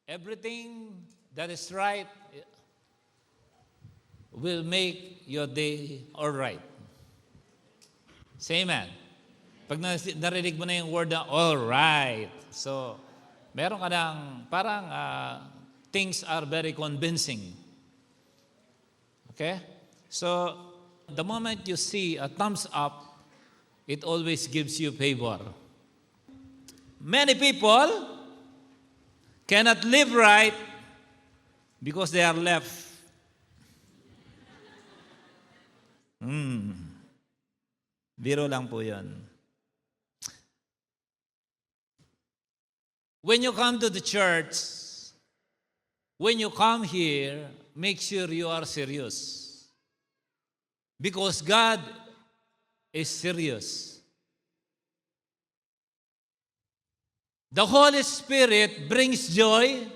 Everything that is right will make your day all right. Say amen. Pag narinig mo na yung word na all right, so meron ka ng parang things are very convincing. Okay? So, the moment you see a thumbs up, it always gives you favor. Many people cannot live right because they are left. Biro lang po yun. When you come to the church, when you come here, make sure you are serious. Because God is serious. The Holy Spirit brings joy,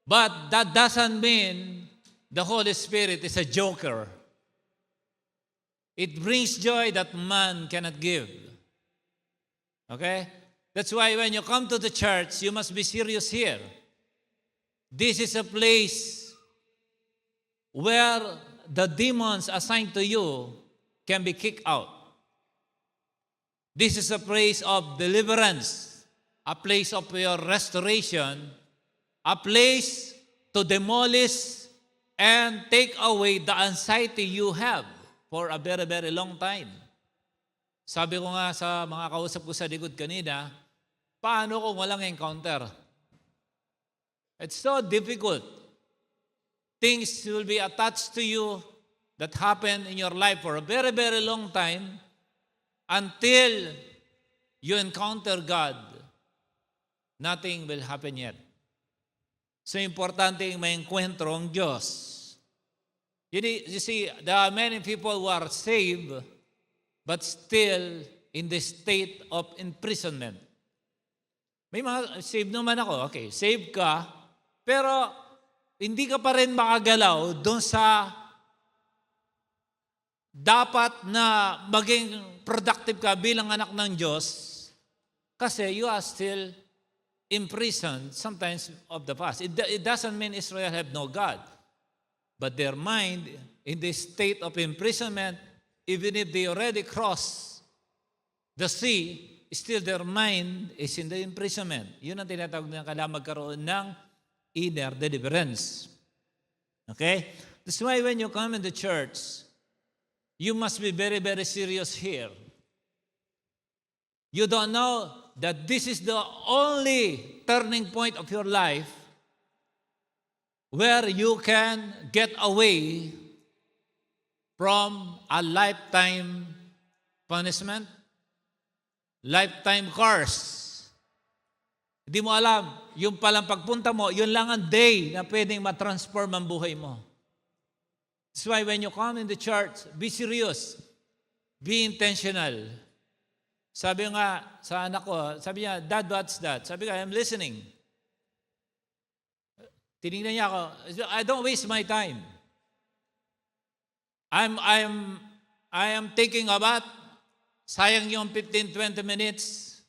but that doesn't mean the Holy Spirit is a joker. It brings joy that man cannot give. Okay? That's why when you come to the church, you must be serious here. This is a place where the demons assigned to you can be kicked out. This is a place of deliverance, a place of your restoration, a place to demolish and take away the anxiety you have for a very, very long time. Sabi ko nga sa mga kausap ko sa likod kanina, paano kung walang encounter? It's so difficult. Things will be attached to you that happen in your life for a very, very long time until you encounter God. Nothing will happen yet. So, importante yung may encuentro ang Diyos. You see, there are many people who are saved but still in the state of imprisonment. May mga, saved naman ako. Okay, saved ka, pero hindi ka pa rin makagalaw doon sa dapat na maging productive ka bilang anak ng Diyos kasi you are still imprisoned sometimes of the past. It doesn't mean Israel have no God, but their mind in the state of imprisonment, even if they already cross the sea, still their mind is in the imprisonment. Yun ang tinatawag na kailangan magkaroon ng inner deliverance. Okay? That's why when you come in the church, you must be very, very serious here. You don't know that this is the only turning point of your life where you can get away from a lifetime punishment, lifetime curse. Hindi mo alam, yung palang pagpunta mo, yun lang ang day na pwedeng matransform ang buhay mo. That's why when you come in the church, be serious. Be intentional. Sabi nga sa anak ko, sabi niya, Dad, what's that? Sabi ko, I'm listening. Tinignan niya ako, I don't waste my time. I am taking a bath. Sayang yung 15-20 minutes.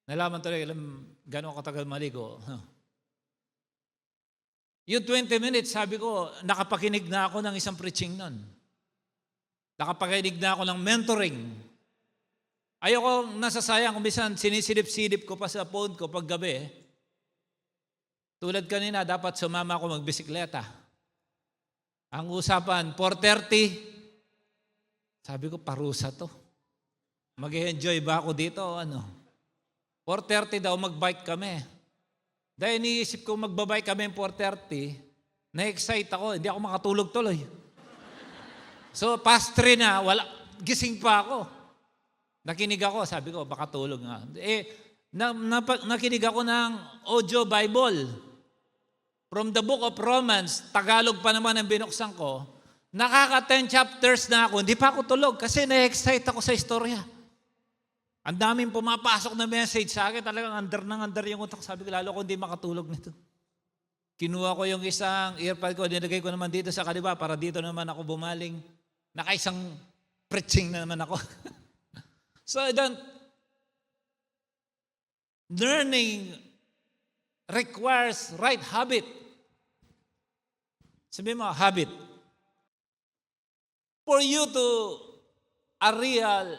Nalaman talaga, gano'ng katagal maligo. Yung 20 minutes, sabi ko, nakapakinig na ako ng isang preaching nun. Nakapakinig na ako ng mentoring. Ayoko nasasayang kung minsan sinisilip-silip ko pa sa phone ko pag gabi. Tulad kanina, dapat sumama ako magbisikleta. Ang usapan, 4:30. Sabi ko, parusa to. Mag-enjoy ba ako dito o ano? 4:30 daw magbike kami. Dahil iniisip ko magbabike kami 4:30, na-excite ako, hindi ako makatulog tuloy. So, past 3 na, gising pa ako. Nakinig ako, sabi ko, baka tulog nga. Nakinig ako ng audio Bible. From the book of Romans, Tagalog pa naman ang binuksan ko, nakaka-10 chapters na ako, hindi pa ako tulog kasi na-excite ako sa istorya. Ang daming pumapasok na message sa akin, talagang under yung utak. Sabi ko, lalo ko hindi makatulog nito. Kinuha ko yung isang earpod ko, nilagay ko naman dito sa kaliwa para dito naman ako bumaling. Nakaisang preaching na naman ako. So, learning requires right habit. Sabi mo, habit. For you to a real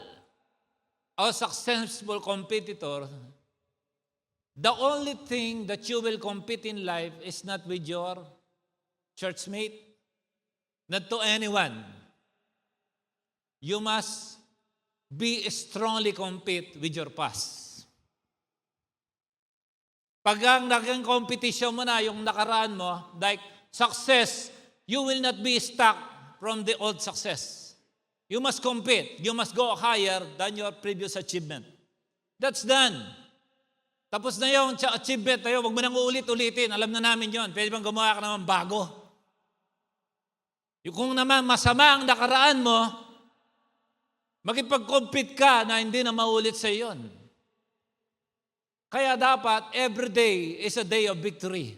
or successful competitor, the only thing that you will compete in life is not with your churchmate, not to anyone. You must be strongly compete with your past. Pag ang naging competition mo na, yung nakaraan mo, like success, you will not be stuck from the old success. You must compete. You must go higher than your previous achievement. That's done. Tapos na yung achievement tayo, huwag mo nang uulit-ulitin. Alam na namin yon. Pwede bang gumawa ka naman bago? Yung kung naman masama ang nakaraan mo, makipag-compete ka na hindi na maulit sa iyon. Kaya dapat, every day is a day of victory.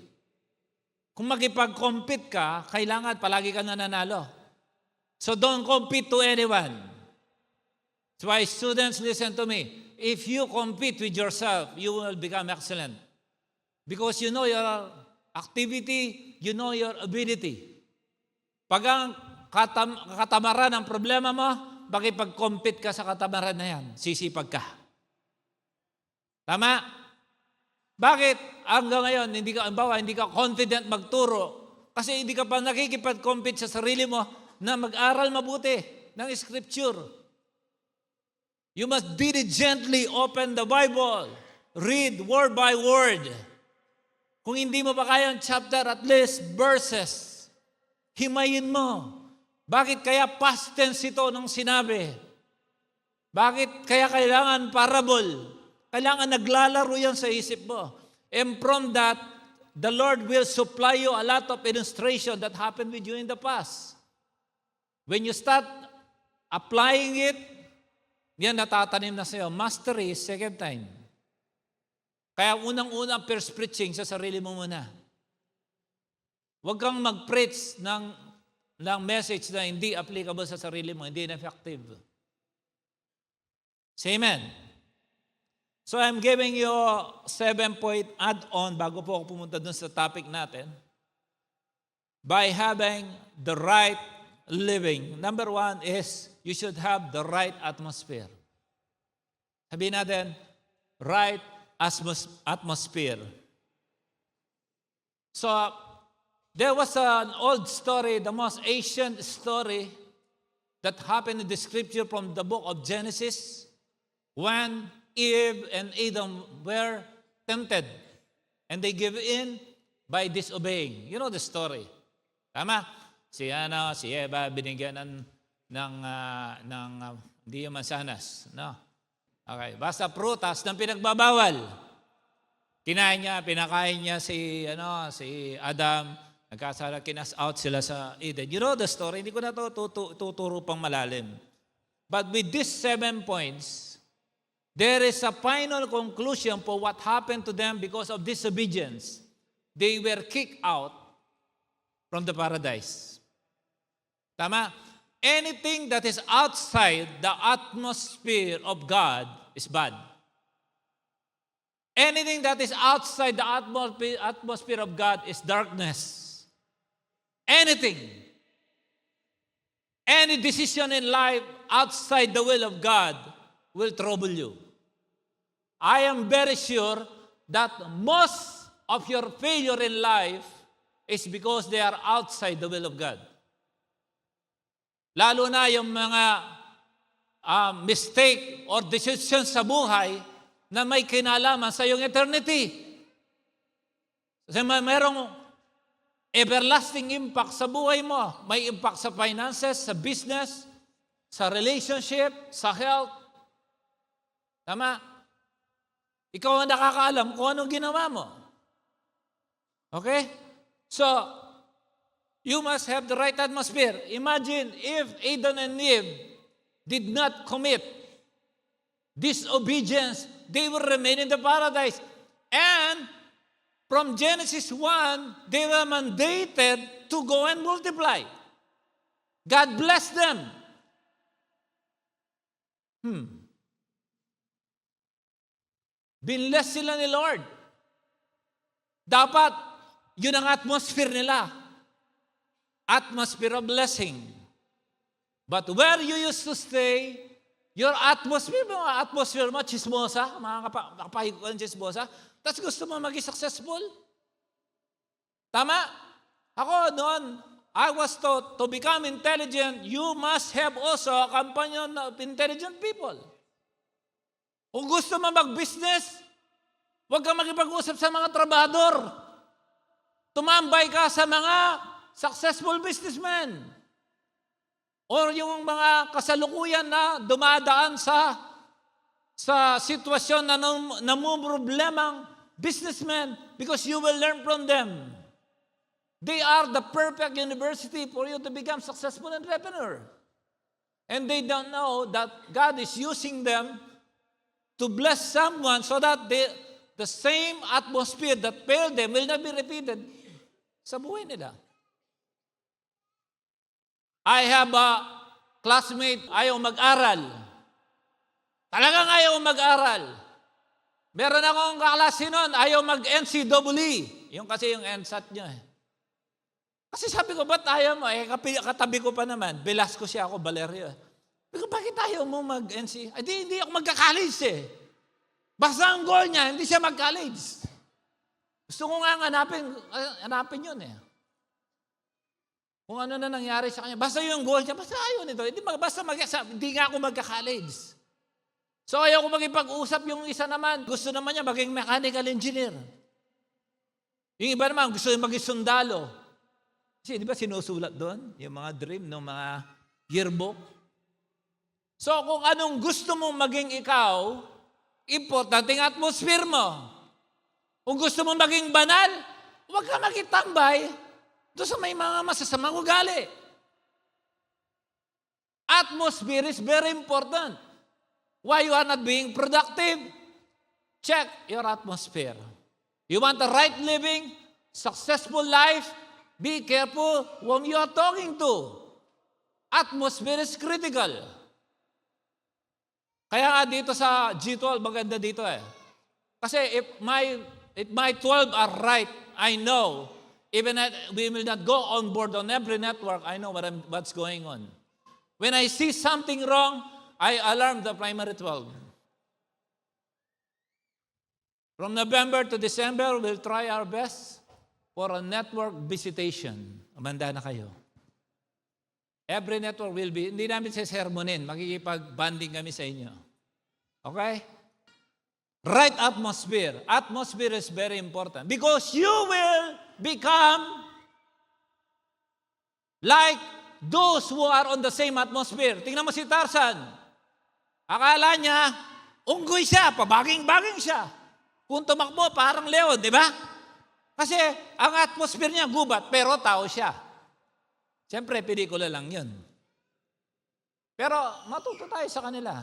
Kung makipag-compete ka, kailangan palagi ka nananalo. So don't compete to anyone. That's why students, listen to me. If you compete with yourself, you will become excellent. Because you know your activity, you know your ability. Pag ang katamaran ng problema mo, makipag-compete ka sa katamaran na yan, sisipag ka. Tama? Bakit hanggang ngayon hindi ka confident magturo? Kasi hindi ka pa nakikipag-compete sa sarili mo na mag-aral mabuti ng Scripture. You must diligently open the Bible. Read word by word. Kung hindi mo pa kaya ang chapter, at least verses. Himayin mo. Bakit kaya past tense ito nung sinabi? Bakit kaya kailangan parable? Kailangan naglalaro yan sa isip mo. And from that, the Lord will supply you a lot of illustration that happened with you in the past. When you start applying it, yan natatanim na sa'yo. Mastery is second time. Kaya unang-unang first preaching sa sarili mo muna. Huwag kang mag-preach ng message na hindi applicable sa sarili mo, hindi effective. Say amen. So I'm giving you 7-point add-on bago po ako pumunta dun sa topic natin. By having the right living. Number 1 is you should have the right atmosphere. Sabihin natin, right atmosphere. So, there was an old story, the most ancient story that happened in the scripture from the book of Genesis when Eve and Adam were tempted and they gave in by disobeying. You know the story. Tama? Si Eva binigyan ng hindi yung mansanas, no? Okay, basta prutas ng pinagbabawal. Pinakain niya si Adam, nagkasala, kinas out sila sa Eden. You know the story, hindi ko na tuturo pang malalim. But with these 7 points, there is a final conclusion for what happened to them because of disobedience. They were kicked out from the paradise. Tama? Anything that is outside the atmosphere of God is bad. Anything that is outside the atmosphere of God is darkness. Anything. Any decision in life outside the will of God will trouble you. I am very sure that most of your failure in life is because they are outside the will of God. Lalo na yung mga mistake or decision sa buhay na may kinalaman sa iyong eternity. Kasi mayroong everlasting impact sa buhay mo. May impact sa finances, sa business, sa relationship, sa health. Tama? Ikaw ang nakakaalam kung anong ginawa mo. Okay? So, you must have the right atmosphere. Imagine if Adam and Eve did not commit disobedience, they will remain in the paradise. And from Genesis 1, they were mandated to go and multiply. God blessed them. Binless sila ni Lord. Dapat, yun ang atmosphere nila. Atmosphere of blessing. But where you used to stay, your atmosphere mo, chismosa, mga kapahiguan chismosa, tapos gusto mo maging successful? Tama? Ako noon, I was taught to become intelligent, you must have also a companion of intelligent people. Kung gusto mo mag-business, huwag kang makipag-usap sa mga trabahador. Tumambay ka sa mga successful businessmen. Or yung mga kasalukuyan na dumadaan sa sitwasyon na namumroblemang businessmen because you will learn from them. They are the perfect university for you to become successful entrepreneur. And they don't know that God is using them to bless someone so that the same atmosphere that failed them will not be repeated sa buhay nila. I have a classmate, ayaw mag-aral. Talagang ayaw mag-aral. Meron akong kaklase nun, ayaw mag-NCAA. Yung kasi yung NSAT niya. Kasi sabi ko, ba't ayaw mo? Katabi ko pa naman. Velasco siya ako, Valerio. Sabi ko, bakit ayaw mo mag-NCAA? Hindi ako magka-college eh. Basta ang goal niya, hindi siya mag-college. Gusto ko nga hanapin yun eh. Kung ano na nangyari sa kanya. Basta yung goal niya, basta ayaw nito. Hindi nga ako magka-college. So ayaw ko magipag-usap yung isa naman. Gusto naman niya maging mechanical engineer. Yung iba naman, gusto niya maging sundalo. Kasi di ba sinusulat doon? Yung mga dream ng mga yearbook. So kung anong gusto mong maging ikaw, importante ang atmosphere mo. Kung gusto mong maging banal, huwag ka magitambay doon sa may mga masasamang ugali. Atmosphere is very important. Why you are not being productive? Check your atmosphere. You want a right living, successful life, be careful whom you are talking to. Atmosphere is critical. Kaya nga dito sa G12, maganda dito eh. Kasi if my 12 are right, I know, even that we will not go on board on every network, I know what's going on. When I see something wrong, I alarm the primary 12. From November to December, we'll try our best for a network visitation. Amanda na kayo. Every network will be, hindi namin sermonin, makikipag-banding kami sa inyo. Okay? Right atmosphere. Atmosphere is very important because you will become like those who are on the same atmosphere. Tingnan mo si Tarzan. Akala niya, unggoy siya, pabaging-baging siya. Kung tumakbo, parang leon, di ba? Kasi ang atmosphere niya gubat, pero tao siya. Siyempre, pelikula lang yun. Pero matuto tayo sa kanila.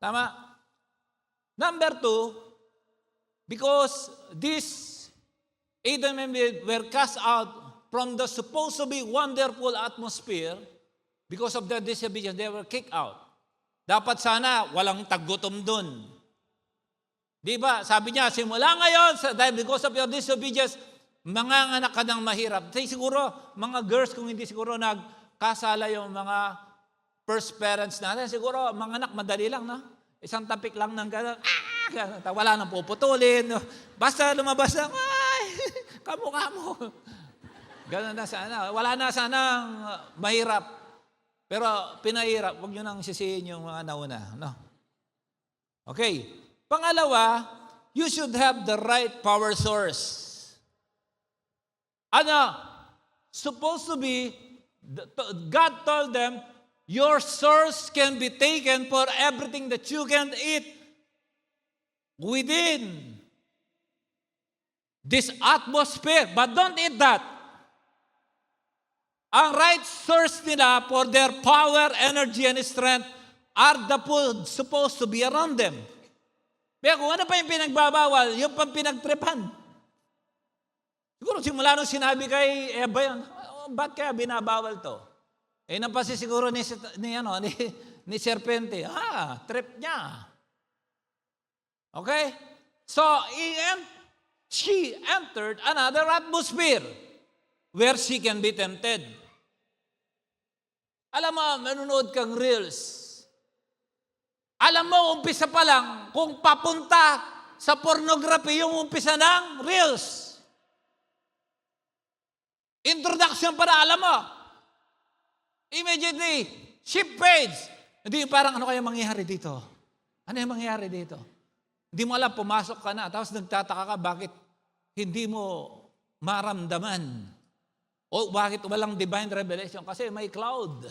Tama? Number 2, because these 8 men were cast out from the supposed to be wonderful atmosphere, because of their disobedience, they were kicked out. Dapat sana walang taggutom dun. Di ba? Sabi niya, simula ngayon, because of your disobedience, mga anak ka ng mahirap. Siguro, mga girls, kung hindi siguro nagkasala yung mga first parents natin, siguro, mga anak, madali lang, no? Isang tapik lang ng gano'n, wala nang puputulin. Basta lumabas lang, ay, kamukha mo. Gano'n na sana. Wala na sanang mahirap. Pero pinahirap, huwag nyo nang sisihin yung mga nauna. No? Okay. Pangalawa, you should have the right power source. Supposed to be, God told them, your source can be taken for everything that you can eat within this atmosphere. But don't eat that. Ang right source nila for their power, energy, and strength are the food supposed to be around them. Pero kung ano pa yung pinagbabawal, yung pang pinagtripan. Siguro simula nung sinabi kay Eva yan, ba't kaya binabawal to? Napasi siguro ni serpente. Trip niya. Okay? So, she entered another atmosphere where she can be tempted. Alam mo, manunood kang reels. Alam mo, umpisa pa lang, kung papunta sa pornography yung umpisa ng reels. Introduction para, alam mo, immediately, ship page. Hindi parang, ano kaya mangyayari dito? Ano yung mangyayari dito? Hindi mo alam, pumasok ka na, tapos nagtataka ka, bakit hindi mo maramdaman? O bakit walang divine revelation? Kasi may cloud.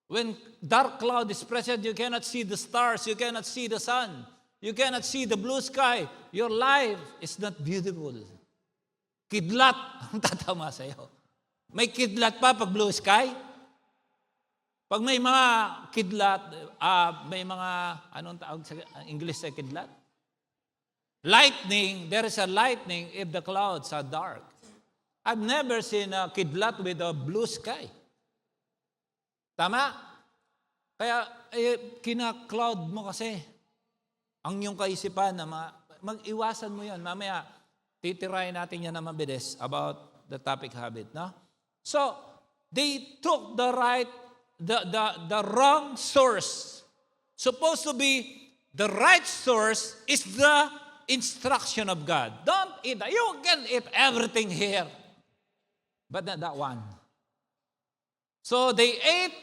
When dark cloud is present, you cannot see the stars, you cannot see the sun, you cannot see the blue sky. Your life is not beautiful. Kidlat ang tatama sa'yo. May kidlat pa pag blue sky? Pag may mga kidlat, may mga, anong tawag sa English sa kidlat? Lightning, there is a lightning if the clouds are dark. I've never seen a kidlat with a blue sky. Tama? Kaya, kina-cloud mo kasi ang iyong kaisipan na mag-iwasan mo yan. Mamaya, titirahin natin yan na mabilis about the topic habit. No? So, they took the wrong source. Supposed to be the right source is the instruction of God. Don't eat that. You can eat everything here. But not that one. So they ate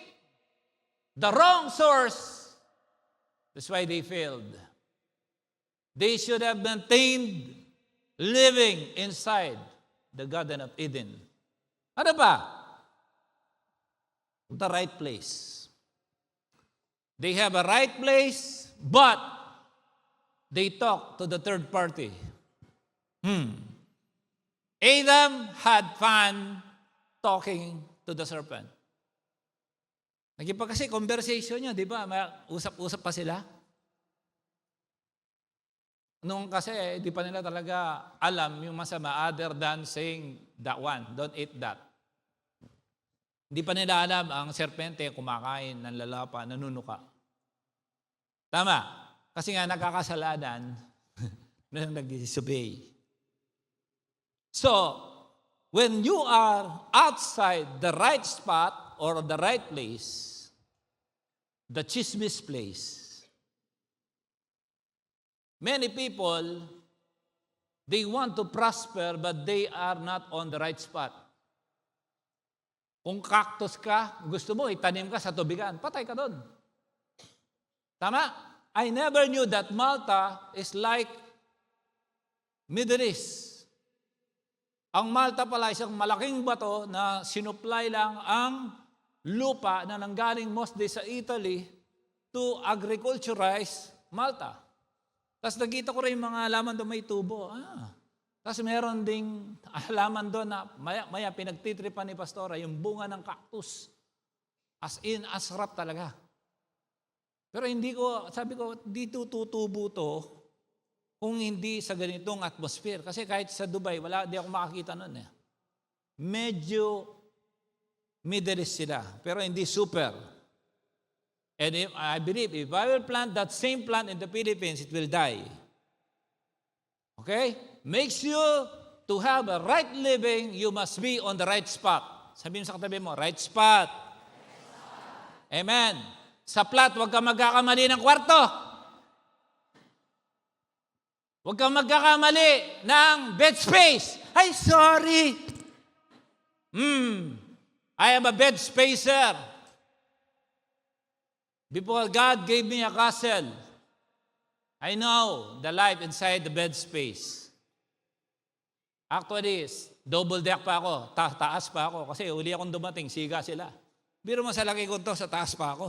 the wrong source. That's why they failed. They should have maintained living inside the Garden of Eden. Ano ba? The right place. They have a right place, but they talk to the third party. Adam had fun talking to the serpent. Kasi conversation niya, di ba? Usap-usap pa sila. Nung kasi, di pa nila talaga alam yung masama other than saying that one, don't eat that. Hindi pa nila alam ang serpente kumakain, nanlalapa, nanunuka. Tama. Kasi nga nagkakasalanan na nag-disobey. So, when you are outside the right spot or the right place, the chismis place, many people, they want to prosper but they are not on the right spot. Kung cactus ka, gusto mo itanim ka sa tubigan, patay ka doon. Tama? I never knew that Malta is like Middle East. Ang Malta pala isang malaking bato na sinupply lang ang lupa na nanggaling mostly sa Italy to agriculturize Malta. Tapos nakita ko rin mga halaman doon may tubo. Tapos meron ding halaman doon na maya pinagtitripan ni Pastora, yung bunga ng cactus. As in, asarap talaga. Pero sabi ko, dito tutubo to kung hindi sa ganitong atmosphere. Kasi kahit sa Dubai, di ako makakita nun. Medyo Middle East sila, pero hindi super. And I believe if I will plant that same plant in the Philippines, it will die. Okay? Make sure to have a right living, you must be on the right spot. Sabihin sa katabi mo, right spot. Amen. Sa plat, huwag ka magkakamali ng kwarto. Huwag kang magkakamali ng bed space. Ay, sorry. I am a bed spacer. Before God gave me a castle, I know the life inside the bed space. Actually, double deck pa ako, taas pa ako, kasi uli akong dumating, siga sila. Biro mo sa laki ko to, sa taas pa ako.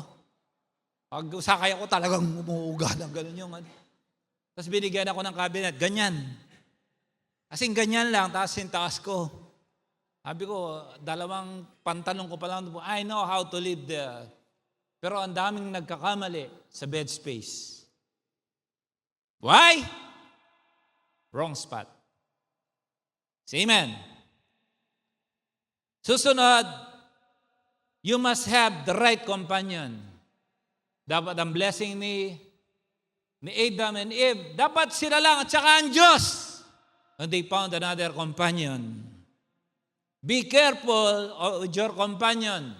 Pag sakay ako, talagang umuuga ng ganun yung Tapos binigyan ako ng cabinet, ganyan. Kasing ganyan lang, taas yung taas ko. Sabi ko, 2 pantalon ko pa lang, I know how to live there. Pero ang daming nagkakamali sa bed space. Why? Wrong spot. Say amen. Susunod, you must have the right companion. Dapat ang blessing ni Adam and Eve, dapat sila lang at saka ang Diyos. and they found another companion. Be careful with your companion.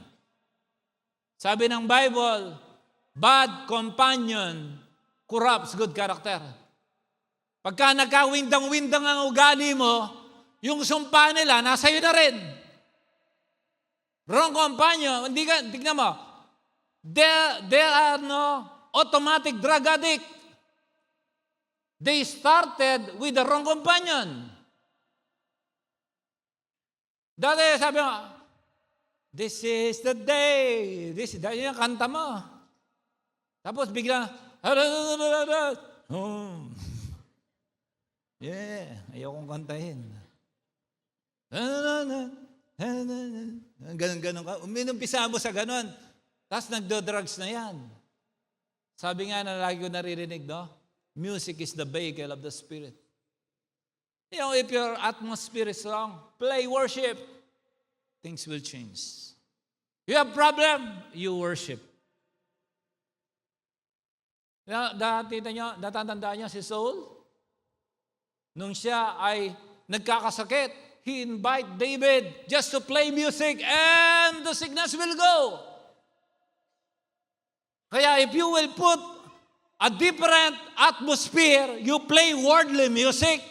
Sabi ng Bible, bad companion corrupts good character. Pagka nagkawindang-windang ang ugali mo, yung sumpa nila, nasa iyo na rin. Wrong companion, tignan mo, there are no automatic drug addict. They started with the wrong companion. Dati sabi mo, this is the day. Dahil yung kanta mo. Tapos bigla, ayokong kantahin. Ganon ka. Uminumpisa mo sa ganon. Tapos nagdo-drugs na yan. Sabi nga na lagi ko naririnig, no? Music is the vehicle of the Spirit. You know, if your atmosphere is wrong, play worship. Things will change. You have problem, you worship. Natatandaan niyo si Saul? Nung siya ay nagkakasakit, he invite David just to play music and the sickness will go. Kaya if you will put a different atmosphere, you play worldly music,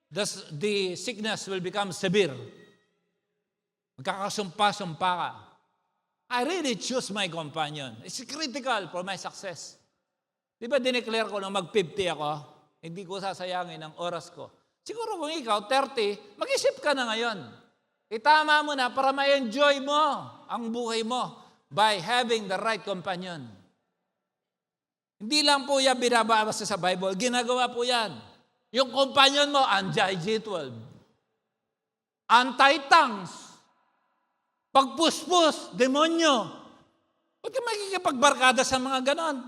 the sickness will become severe. Magkakasumpa-sumpa ka. I really choose my companion. It's critical for my success. Di ba dineclare ko na mag-50 ako? Hindi ko sasayangin ang oras ko. Siguro kung ikaw, 30, mag-isip ka na ngayon. Itama mo na para ma-enjoy mo ang buhay mo by having the right companion. Hindi lang po yan binabasa sa Bible, ginagawa po yan. Yung companion mo, anti-G12. Anti-tongues. Pagpuspos, demonyo. Huwag ka makikipagbarkada sa mga ganon.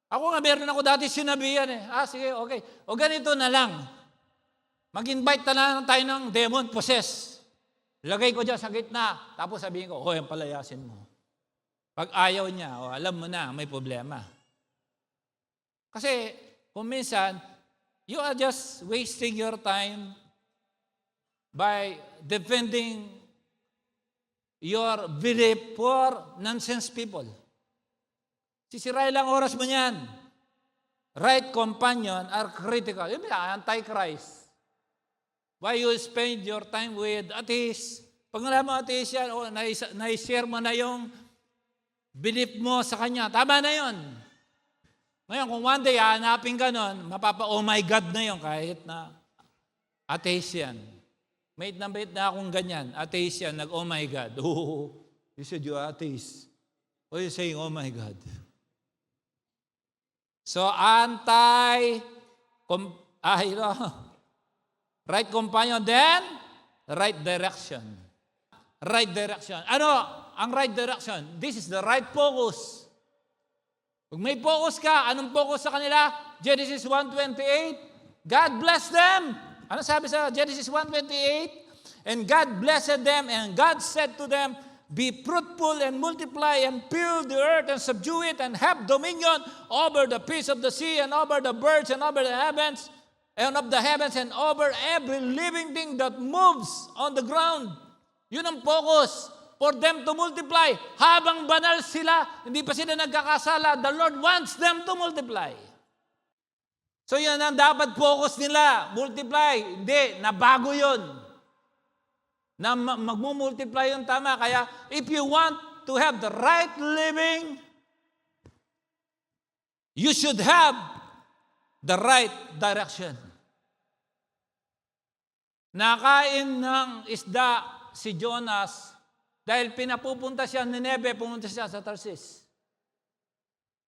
Ako nga, meron ako dati sinabihan eh. Sige, okay. O ganito na lang. Mag-invite na lang tayo ng demon possess. Lagay ko dyan sa gitna. Tapos sabihin ko, yung palayasin mo. Pag ayaw niya, alam mo na, may problema. Kasi, kung minsan, you are just wasting your time by defending your belief for nonsense people. Sisirain lang oras mo niyan. Right companion are critical. Yung anti-Christ. Why you spend your time with atheist? Pag alam mo atheist yan, na-share mo na yung belief mo sa kanya. Tama na yun. Ngayon, kung one day hanapin ka nun, oh my God na yun, kahit na atheist yan. Mate na akong ganyan. Atheist yan, oh my God. Oh, you said you're atheist. Why are you saying, oh my God? So, right companion, then, right direction. Right direction. Ano ang right direction? This is the right focus. Pag may focus ka, anong focus sa kanila? Genesis 1:28, God bless them. Ano sabi sa Genesis 1:28? And God blessed them, and God said to them, be fruitful and multiply and fill the earth and subdue it and have dominion over the fish of the sea and over the birds and over the heavens and of the heavens and over every living thing that moves on the ground. Yun ang focus. For them to multiply. Habang banal sila, hindi pa sila nagkakasala, the Lord wants them to multiply. So yun ang dapat focus nila. Multiply. Hindi, nabago yun. Na magmumultiply yung tama. Kaya, if you want to have the right living, you should have the right direction. Nakain ng isda si Jonas dahil pinapupunta siya ng Nineve, pumunta siya sa Tarsis.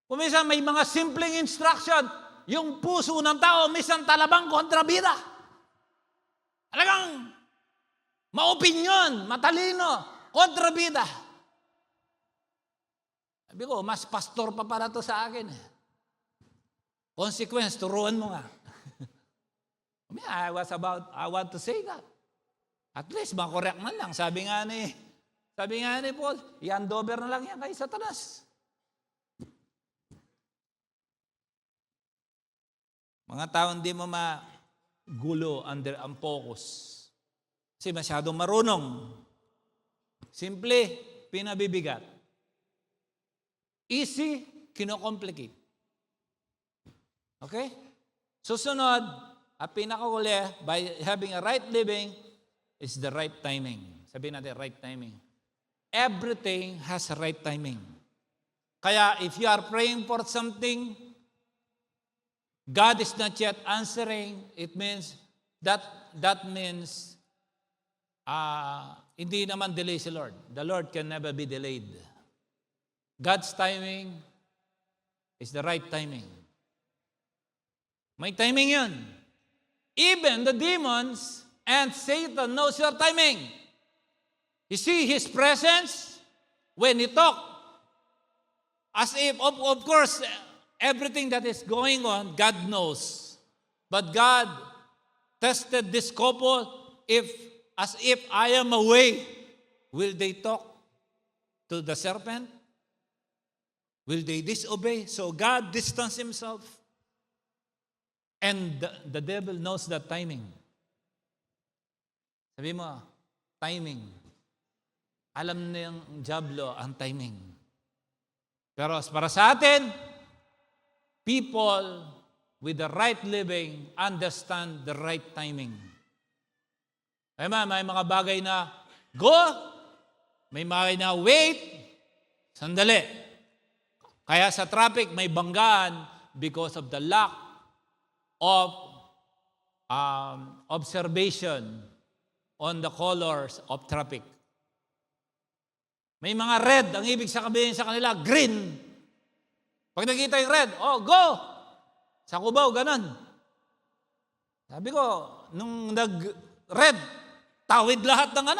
Kung minsan may mga simpleng instruction, yung puso ng tao, minsan talabang kontrabida. Talagang maopinyon, matalino, kontrabida. Sabi ko, mas pastor pa pala to sa akin. Consequence, turuan mo nga. I want to say that. At least, makorek man lang. Sabi nga ni Paul, i-handover na lang yan kay Satanas. Mga tao hindi mo gulo ang focus. Kasi masyadong marunong. Simple, pinabibigat. Easy, kinocomplicate. Okay? Susunod, ang pinakauli, by having a right living, is the right timing. Sabihin natin, right timing. Everything has a right timing. Kaya if you are praying for something, God is not yet answering, it means, that means, hindi naman delay si Lord. The Lord can never be delayed. God's timing is the right timing. May timing yun. Even the demons and Satan knows your timing. You see His presence when He talk. As if, of course, everything that is going on, God knows. But God tested this couple as if I am away. Will they talk to the serpent? Will they disobey? So God distanced Himself. And the devil knows that timing. Sabi mo, timing. Alam na yung diablo ang timing. Pero para sa atin, people with the right living understand the right timing. May mga bagay na go, may bagay na wait, sandali. Kaya sa traffic may banggaan because of the lack of observation on the colors of traffic. May mga red, ang ibig sabihin sa kanila, green. Pag nakita yung red, go! Sa Cubao, ganun. Sabi ko, nung nag-red, tawid lahat ng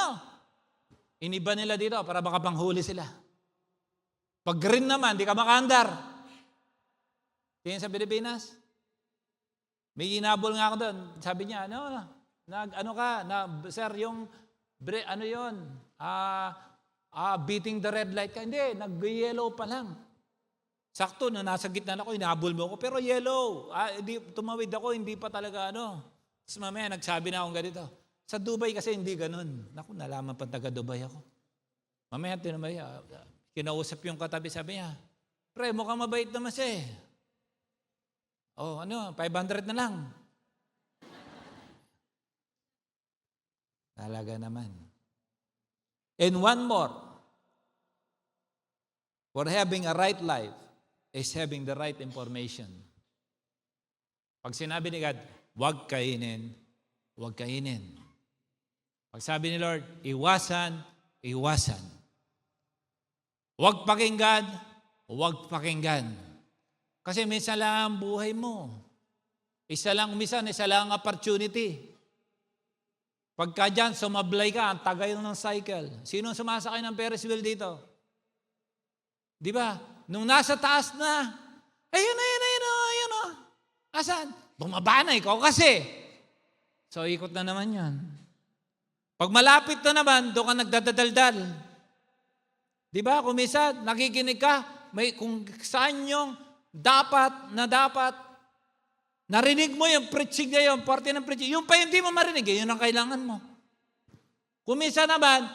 iniba nila dito para baka panghuli sila. Pag green naman, di ka makaandar. Tingin sa Pilipinas, may inabol nga ako doon. Sabi niya, sir, yung, beating the red light ka. Hindi, nag-yellow pa lang. Sakto, na nasa gitna na ako, inabol mo ako, pero yellow. Tumawid ako, hindi pa talaga Tapos mamaya, nagsabi na akong ganito. Sa Dubai kasi hindi ganun. Naku, nalaman pa taga-Dubai ako. Mamaya, kinausap yung katabi, sabi niya, pre, mukhang mabait naman siya eh. 500 na lang. Talaga naman. And one more. For having a right life is having the right information. Pag sinabi ni God, huwag kainin, huwag kainin. Pag sabi ni Lord, iwasan, iwasan. Huwag pakinggan, huwag pakinggan. Kasi minsan lang ang buhay mo. Isa lang ang opportunity. Pagka dyan, sumablay ka, ang tagal ng cycle. Sino sumasakay ng Ferris wheel dito? Di ba? Nung nasa taas na, ayun o. Asan? Bumaba na ikaw kasi. So, ikot na naman yan. Pag malapit na naman, doon ka nagdadaldal. Di ba? Kung minsan, nakikinig ka, kung saan yung dapat, narinig mo yung preaching na yun, parte ng preaching. Yung pa hindi mo marinig, yun ang kailangan mo. Kung minsan naman,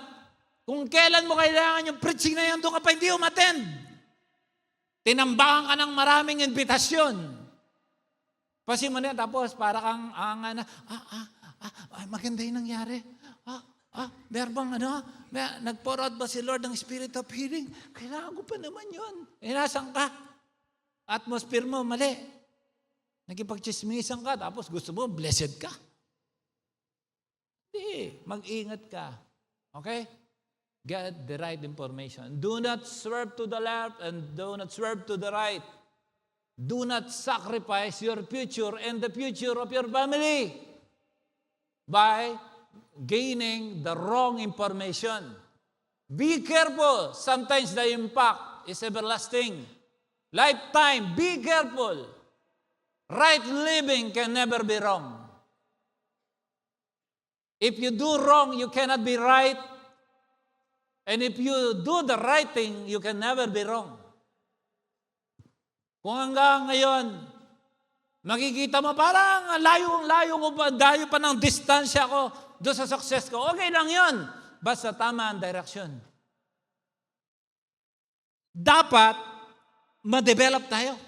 kung kailan mo kailangan yung preaching na yun, doon ka pa hindi umattend. Tinambakan ka ng maraming invitasyon. Pasi mo na, tapos para kang maganda yung nangyari. Meron nag-pour out ba si Lord ng Spirit of Healing? Kailangan ko pa naman yun. Nasaan ka? Atmosphere mo, mali. Nakipag-chismisan ka, tapos gusto mo, blessed ka. Hindi, mag-ingat ka. Okay? Get the right information. Do not swerve to the left and do not swerve to the right. Do not sacrifice your future and the future of your family by gaining the wrong information. Be careful. Sometimes the impact is everlasting. Lifetime, be careful. Right living can never be wrong. If you do wrong, you cannot be right. And if you do the right thing, you can never be wrong. Kung hanggang ngayon, Makikita mo, parang layo ko pa, dayo pa ng distansya ko doon sa success ko. Okay lang yun. Basta tama ang direction. Dapat ma-develop tayo.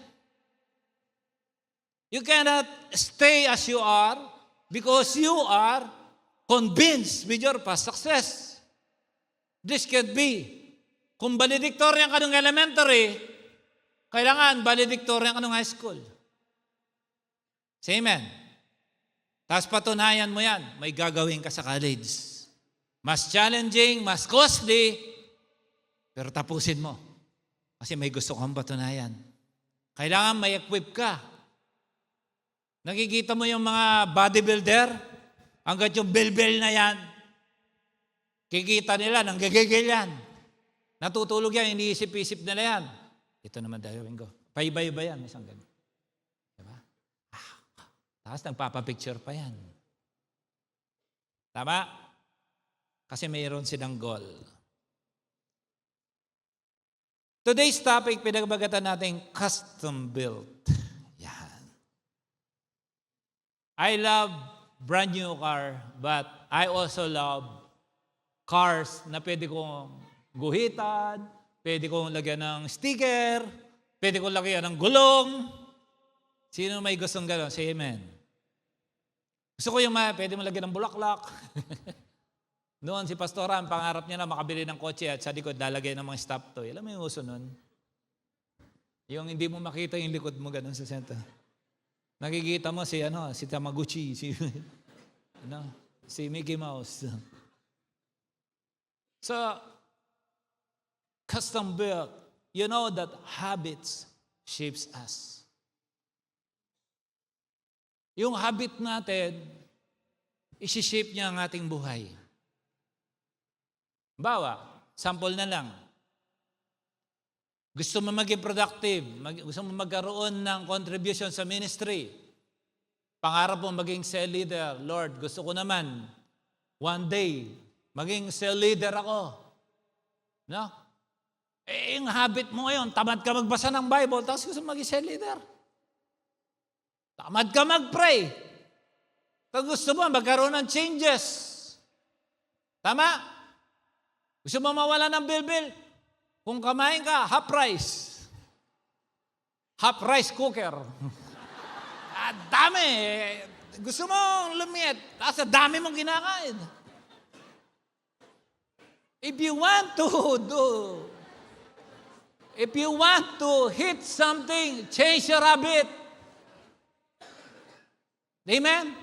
You cannot stay as you are because you are convinced with your past success. This can be. Kung valedictorian ka ng elementary, kailangan valedictorian ka ng high school. Say amen. Tapos patunayan mo yan, may gagawin ka sa college. Mas challenging, mas costly, pero tapusin mo. Kasi may gusto kang patunayan. Kailangan may equip ka. Nakikita mo yung mga bodybuilder, hanggat yung bell na yan, kikita nila, nanggagigil yan. Natutulog yan, iniisip-isip nila yan. Ito naman gagawin ko. Paiba-iba yan, isang ganun. Diba? Tapos nagpapapicture pa yan. Tama? Kasi mayroon silang goal. Today's topic, pinagbagatan natin custom built. Yan. I love brand new car, but I also love cars na pwede kong guhitan, pwede kong lagyan ng sticker, pwede kong lagyan ng gulong. Sino may gustong gano'n? Say amen. Gusto ko yung pwede mo lagyan ng bulaklak. Noon si Pastora, ang pangarap niya na makabili ng kotse at sa likod lalagay ng mga stop toy. Alam mo yung uso nun? Yung hindi mo makita yung likod mo gano'n sa senta. Nakikita mo si Tamaguchi, si Mickey Mouse. So, custom built, you know that habits shapes us. Yung habit natin, isi-shape niya ang ating buhay. Bawa, sample na lang. Gusto mo maging productive, gusto mo magkaroon ng contribution sa ministry. Pangarap mo maging cell leader. Lord, gusto ko naman, one day, maging cell leader ako. No? Yung habit mo ngayon, tamad ka magbasa ng Bible, tapos gusto mo maging cell leader. Tamad ka mag-pray. Tapos gusto mo magkaroon ng changes. Tama? Gusto mo mawala ng bilbil? Kung kamain ka, half rice. Half rice cooker. Dami. Gusto mong lumiit. Tapos dami mong kinakain. If you want to hit something, change your habit. Amen?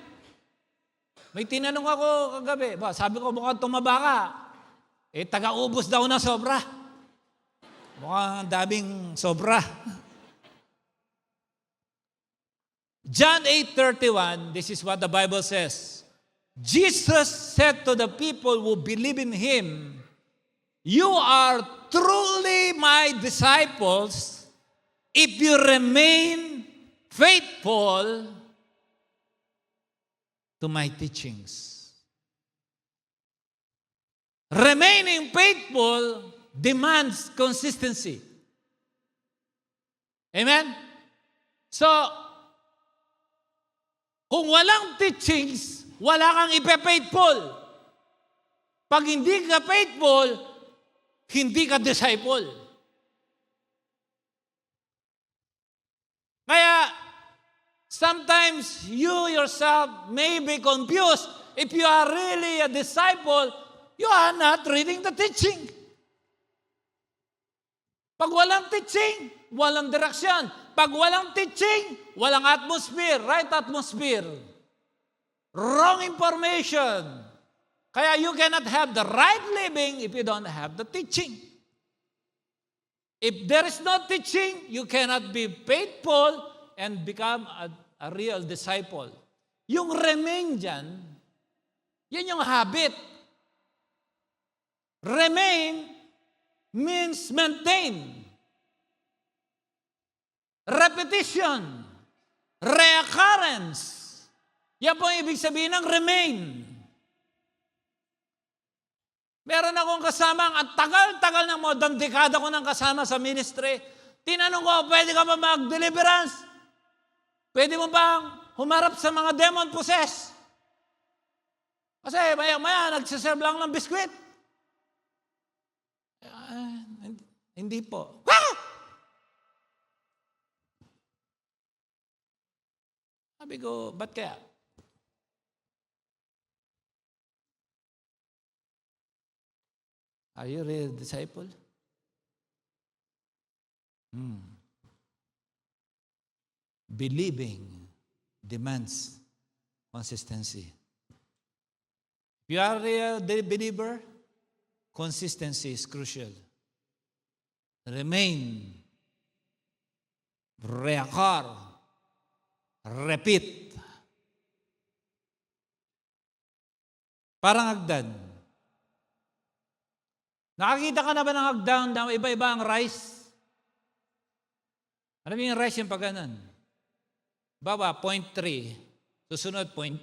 May tinanong ako kagabi. Sabi ko, mukhang tumaba ka. Taga-ubos daw na sobra. Mukhang daming sobra. John 8:31, this is what the Bible says. Jesus said to the people who believe in Him, "You are truly my disciples if you remain faithful to my teachings." Remaining faithful demands consistency. Amen? So, kung walang teachings, wala kang ipe-faithful. Pag hindi ka faithful, hindi ka disciple. Kaya, sometimes you yourself may be confused. If you are really a disciple, you are not reading the teaching. Pag walang teaching, walang direksyon. Pag walang teaching, walang atmosphere, right atmosphere. Wrong information. Kaya you cannot have the right living if you don't have the teaching. If there is no teaching, you cannot be faithful and become a real disciple. Yung remain dyan, yan yung habit. Remain means maintain. Repetition. Reoccurrence. Yan po ang ibig sabihin ng remain. Meron akong kasama, ang tagal-tagal ng modang dekada ko ng kasama sa ministry. Tinanong ko, pwede ka ba mag-deliverance? Pwede mo bang humarap sa mga demon possessed? Kasi maya-maya, nagsiserve lang ng biskwit. Hindi po. Sabi ko, ba't kaya? Are you really a disciple? Believing demands consistency. If you are a believer, consistency is crucial. Remain, reoccur, repeat. Parang hagdan. Nakakita ka na ba ng hagdan na iba-iba ang rice? Alam mo yung rice yung pag ganun? Baba, 0.3. Susunod, 0.5.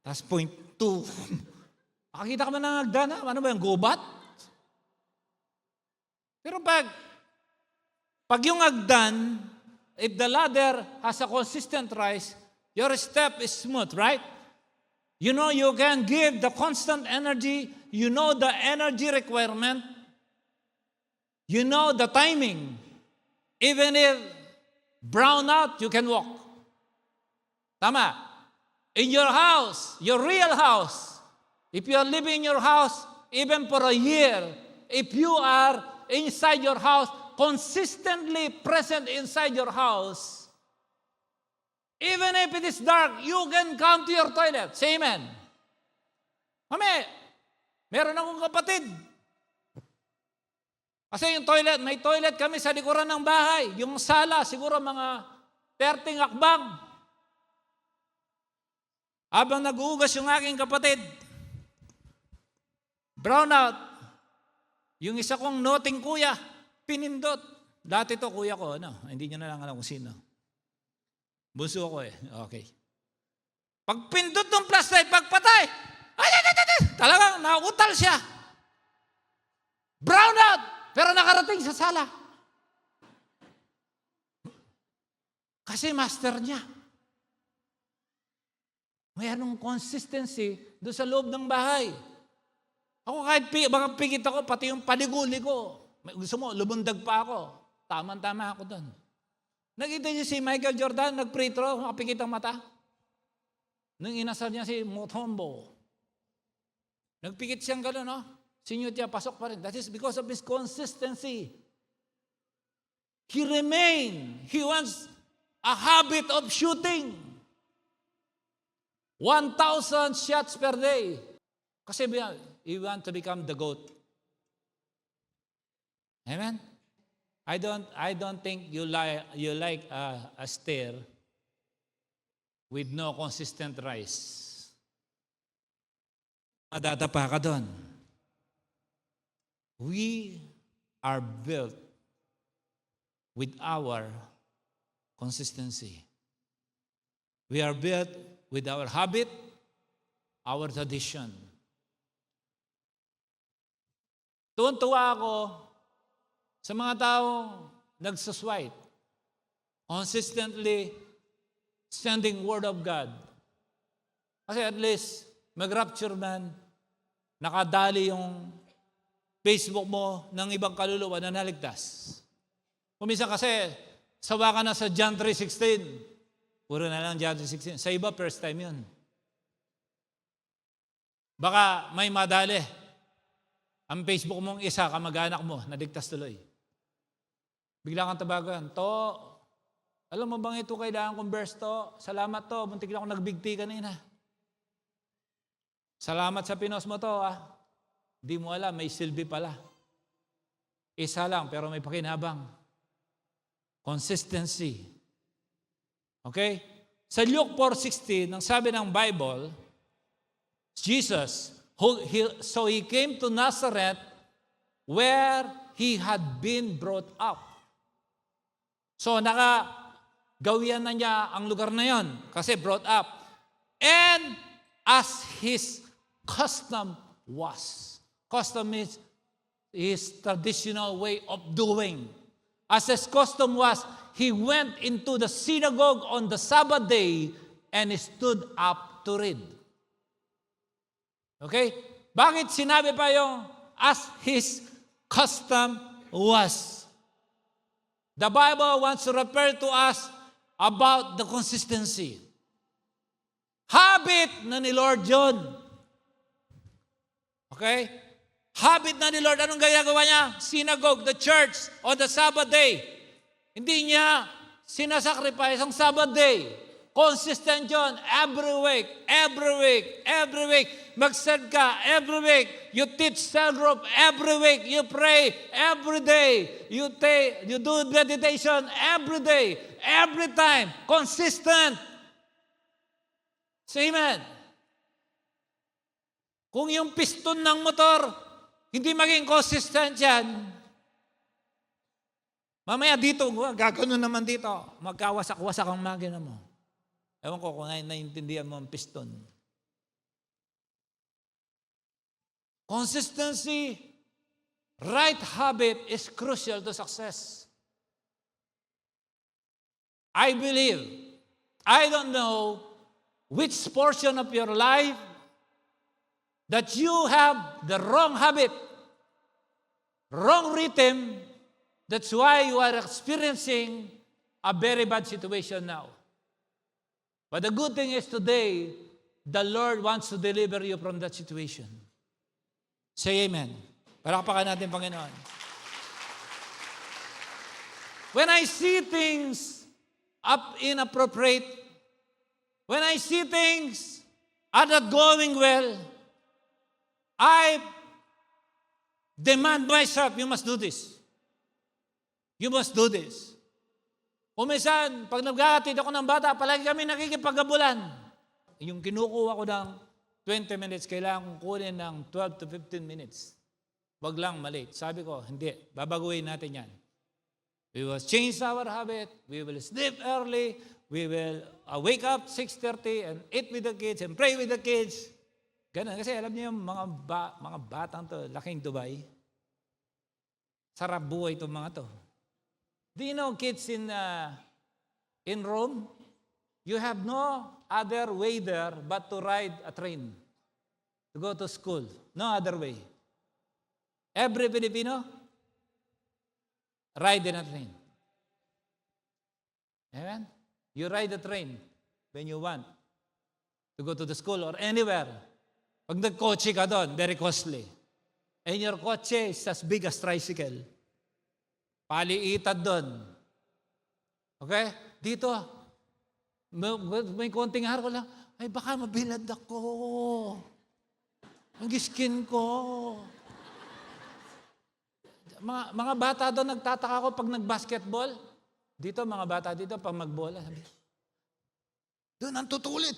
Tapos 0.2. Nakakita ka ba ng hagdan? Ano ba yung gubat? Pero pag yung hagdan, if the ladder has a consistent rise, your step is smooth, right? You know you can give the constant energy. You know the energy requirement. You know the timing. Even if brown out, you can walk. Tama. In your house, your real house, if you are living in your house, even for a year, if you are inside your house, consistently present inside your house, even if it is dark, you can come to your toilet. Say amen. Meron akong kapatid. Kasi yung toilet, may toilet kami sa likuran ng bahay. Yung sala, siguro mga 30 akbang. Habang nag-uugas yung aking kapatid, brown out. Yung isa kong noting kuya, pinindot. Dati to kuya ko, hindi nyo na lang alam kung sino. Bunso ko eh. Okay. Pag pindot ng flashlight, pagpatay, talagang nauutal siya. Brown out, pero nakarating sa sala. Kasi master niya. Mayroong consistency doon sa loob ng bahay. Ako kahit baka pigit ako, pati yung paliguli ko. Gusto mo, lumundag pa ako. Tama-tama ako doon. Nakita niyo si Michael Jordan, nag-free throw, makapikit ang mata. Nung inasal niya si Mutombo, nagpikit siyang gano'n, no? Sinyo niya, pasok pa rin. That is because of his consistency. He remained. He wants a habit of shooting. 1,000 shots per day. Kasi he want to become the GOAT. Amen? I don't think you like a stair with no consistent rise. Madadapa ka doon. We are built with our consistency. We are built with our habit, our tradition. Tuwan-tuwa ako sa mga taong nagsuswipe, consistently sending word of God. Kasi at least, mag-rapture man, nakadali yung Facebook mo ng ibang kaluluwa na naligtas. Kumisa kasi, sawa ka na sa John 3:16. Puro na lang John 3:16. Sa iba, first time yun. Baka may madali. Ang Facebook mong isa, kamag-anak mo, naligtas tuloy. Bigla kang tabagan, to, alam mo bang ito kailangan kong verse to? Salamat to, muntik na akong nagbigti kanina. Salamat sa pinos mo to, Di mo alam, may silbi pala. Isa lang, pero may pakinabang. Consistency. Okay? Sa Luke 4:16, ang sabi ng Bible, Jesus, so he came to Nazareth where he had been brought up. So nakagawian na niya ang lugar na yon kasi brought up. And as his custom was. Custom is his traditional way of doing. as his custom was, he went into the synagogue on the Sabbath day and stood up to read. Okay? Bakit sinabi pa yung as his custom was? The Bible wants to refer to us about the consistency. Habit na ni Lord yun. Okay? Habit na ni Lord. Anong ginagawa niya? Synagogue, the church, on the Sabbath day. Hindi niya sinasacrifice ang Sabbath day. Consistent yun. Every week, every week, every week. Mag-serve ka every week. You teach cell group every week. You pray every day. You do meditation every day. Every time. Consistent. Say amen. Kung yung piston ng motor, hindi maging consistent yan, mamaya dito, gagano naman dito, magkawasak-wasak ang makina mo. Ewan ko kung naiintindihan mo ang piston. Consistency, right habit is crucial to success. I believe, I don't know which portion of your life that you have the wrong habit, wrong rhythm. That's why you are experiencing a very bad situation now. But the good thing is today, the Lord wants to deliver you from that situation. Say amen. Palakpakan natin, Panginoon. When I see things inappropriate, when I see things are not going well, I demand myself, you must do this. You must do this. Umisan, pag naghahatid ako ng bata, palagi kami nakikipaggabulan. Yung kinukuha ko ng 20 minutes, kailangan kong kunin ng 12 to 15 minutes. Wag lang malate. Sabi ko, hindi, babaguhin natin yan. We will change our habit. We will sleep early. We will wake up 6:30 and eat with the kids and pray with the kids. Ganun. Kasi alam niyo yung mga batang to, laking Dubai. Sarap buhay itong mga to. Do you know kids in Rome? You have no other way there but to ride a train. To go to school. No other way. Every Filipino, ride in a train. Amen? You ride the train when you want to go to the school or anywhere. Pag nagkotse ka doon, very costly. And your kotse is as big as tricycle. Paliitan doon. Okay? Dito, may konting harap ko lang, ay baka mabilad ako. Ang skin ko. Mga bata doon, nagtataka ko pag nag-basketball. Dito, mga bata dito, pag magbola, sabi, doon, ang tutulit.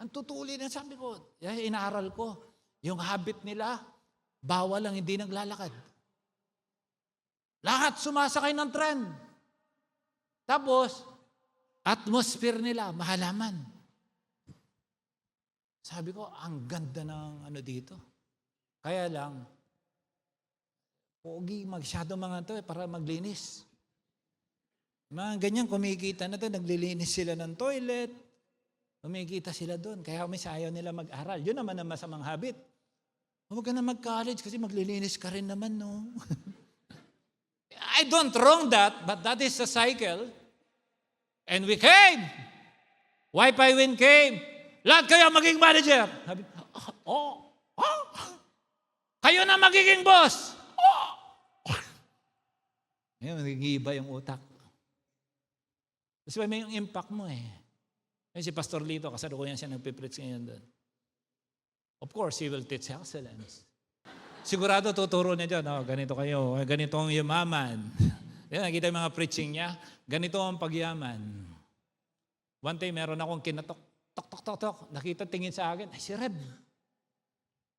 Ang tutulit. Sabi ko, inaaral ko. Yung habit nila, bawal lang, hindi naglalakad. Lahat sumasakay ng tren. Tapos, atmosphere nila, mahalaman. Sabi ko, ang ganda ng dito. Kaya lang, pogi, masyado mga to para maglinis. Mga ganyan, kumikita na to, naglilinis sila ng toilet. Kumikita sila doon. Kaya may sayaw nila mag-aral. Yun naman ang masamang habit. Huwag ka na mag-college kasi maglilinis ka rin naman, no? I don't wrong that, but that is a cycle. And we came. Wi-Fi win came. Lahat kayo maging manager. Sabi, kayo na magiging boss. Ngayon, nag-iiba yung utak. Kasi may yung impact mo eh. Ngayon si Pastor Lito, kasalukuyan siya nagpipreach ngayon doon. Of course, he will teach excellence. Sigurado tuturo niya dyan, ganito kayo, ganito ang yumaman. Yan, nakita yung mga preaching niya, ganito ang pagyaman. One time, meron akong kinatok, tok. Nakita, tingin sa akin, ay si Reb.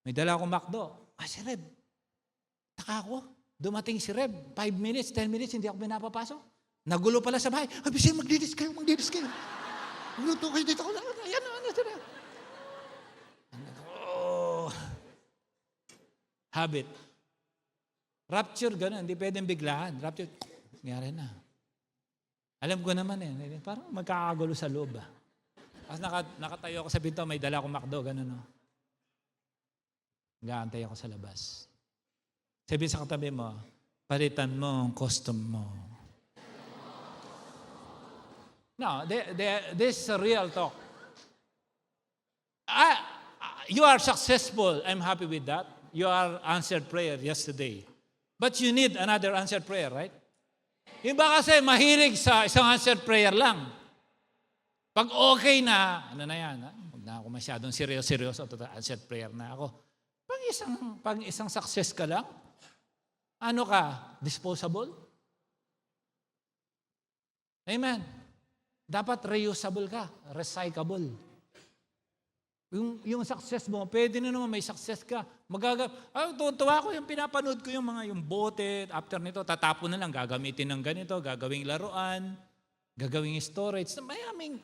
May dala akong McDo. Ay si Reb. Taka ako, dumating si Reb. 5 minutes, 10 minutes, hindi ako pinapapasok. Nagulo pala sa bahay. Ay, bisay, maglinis kayo. Luto kayo dito. Ayan, si Reb. Habit. Rapture, gano'n. Hindi pwedeng biglaan. Rapture, nangyari na. Alam ko naman parang magkakagulo sa loob. Tapos nakatayo ako sa pinto, may dala akong McDo, gano'n. No? Nag-aantay ako sa labas. Sabi sa katabi mo, palitan mo ang costume mo. No, this is a real talk. You are successful. I'm happy with that. You are answered prayer yesterday. But you need another answered prayer, right? Iba kasi mahilig sa isang answered prayer lang. Pag okay na, ano na yan, huwag na ako masyadong seryoso, answered prayer na ako. Pag isang success ka lang, ano ka? Disposable? Amen. Dapat reusable ka, recyclable. Yung success mo, pwede na naman may success ka. Tuwa ko yung pinapanood ko yung bote, after nito, tatapon na lang, gagamitin ng ganito, gagawing laruan, gagawing storage. I mean,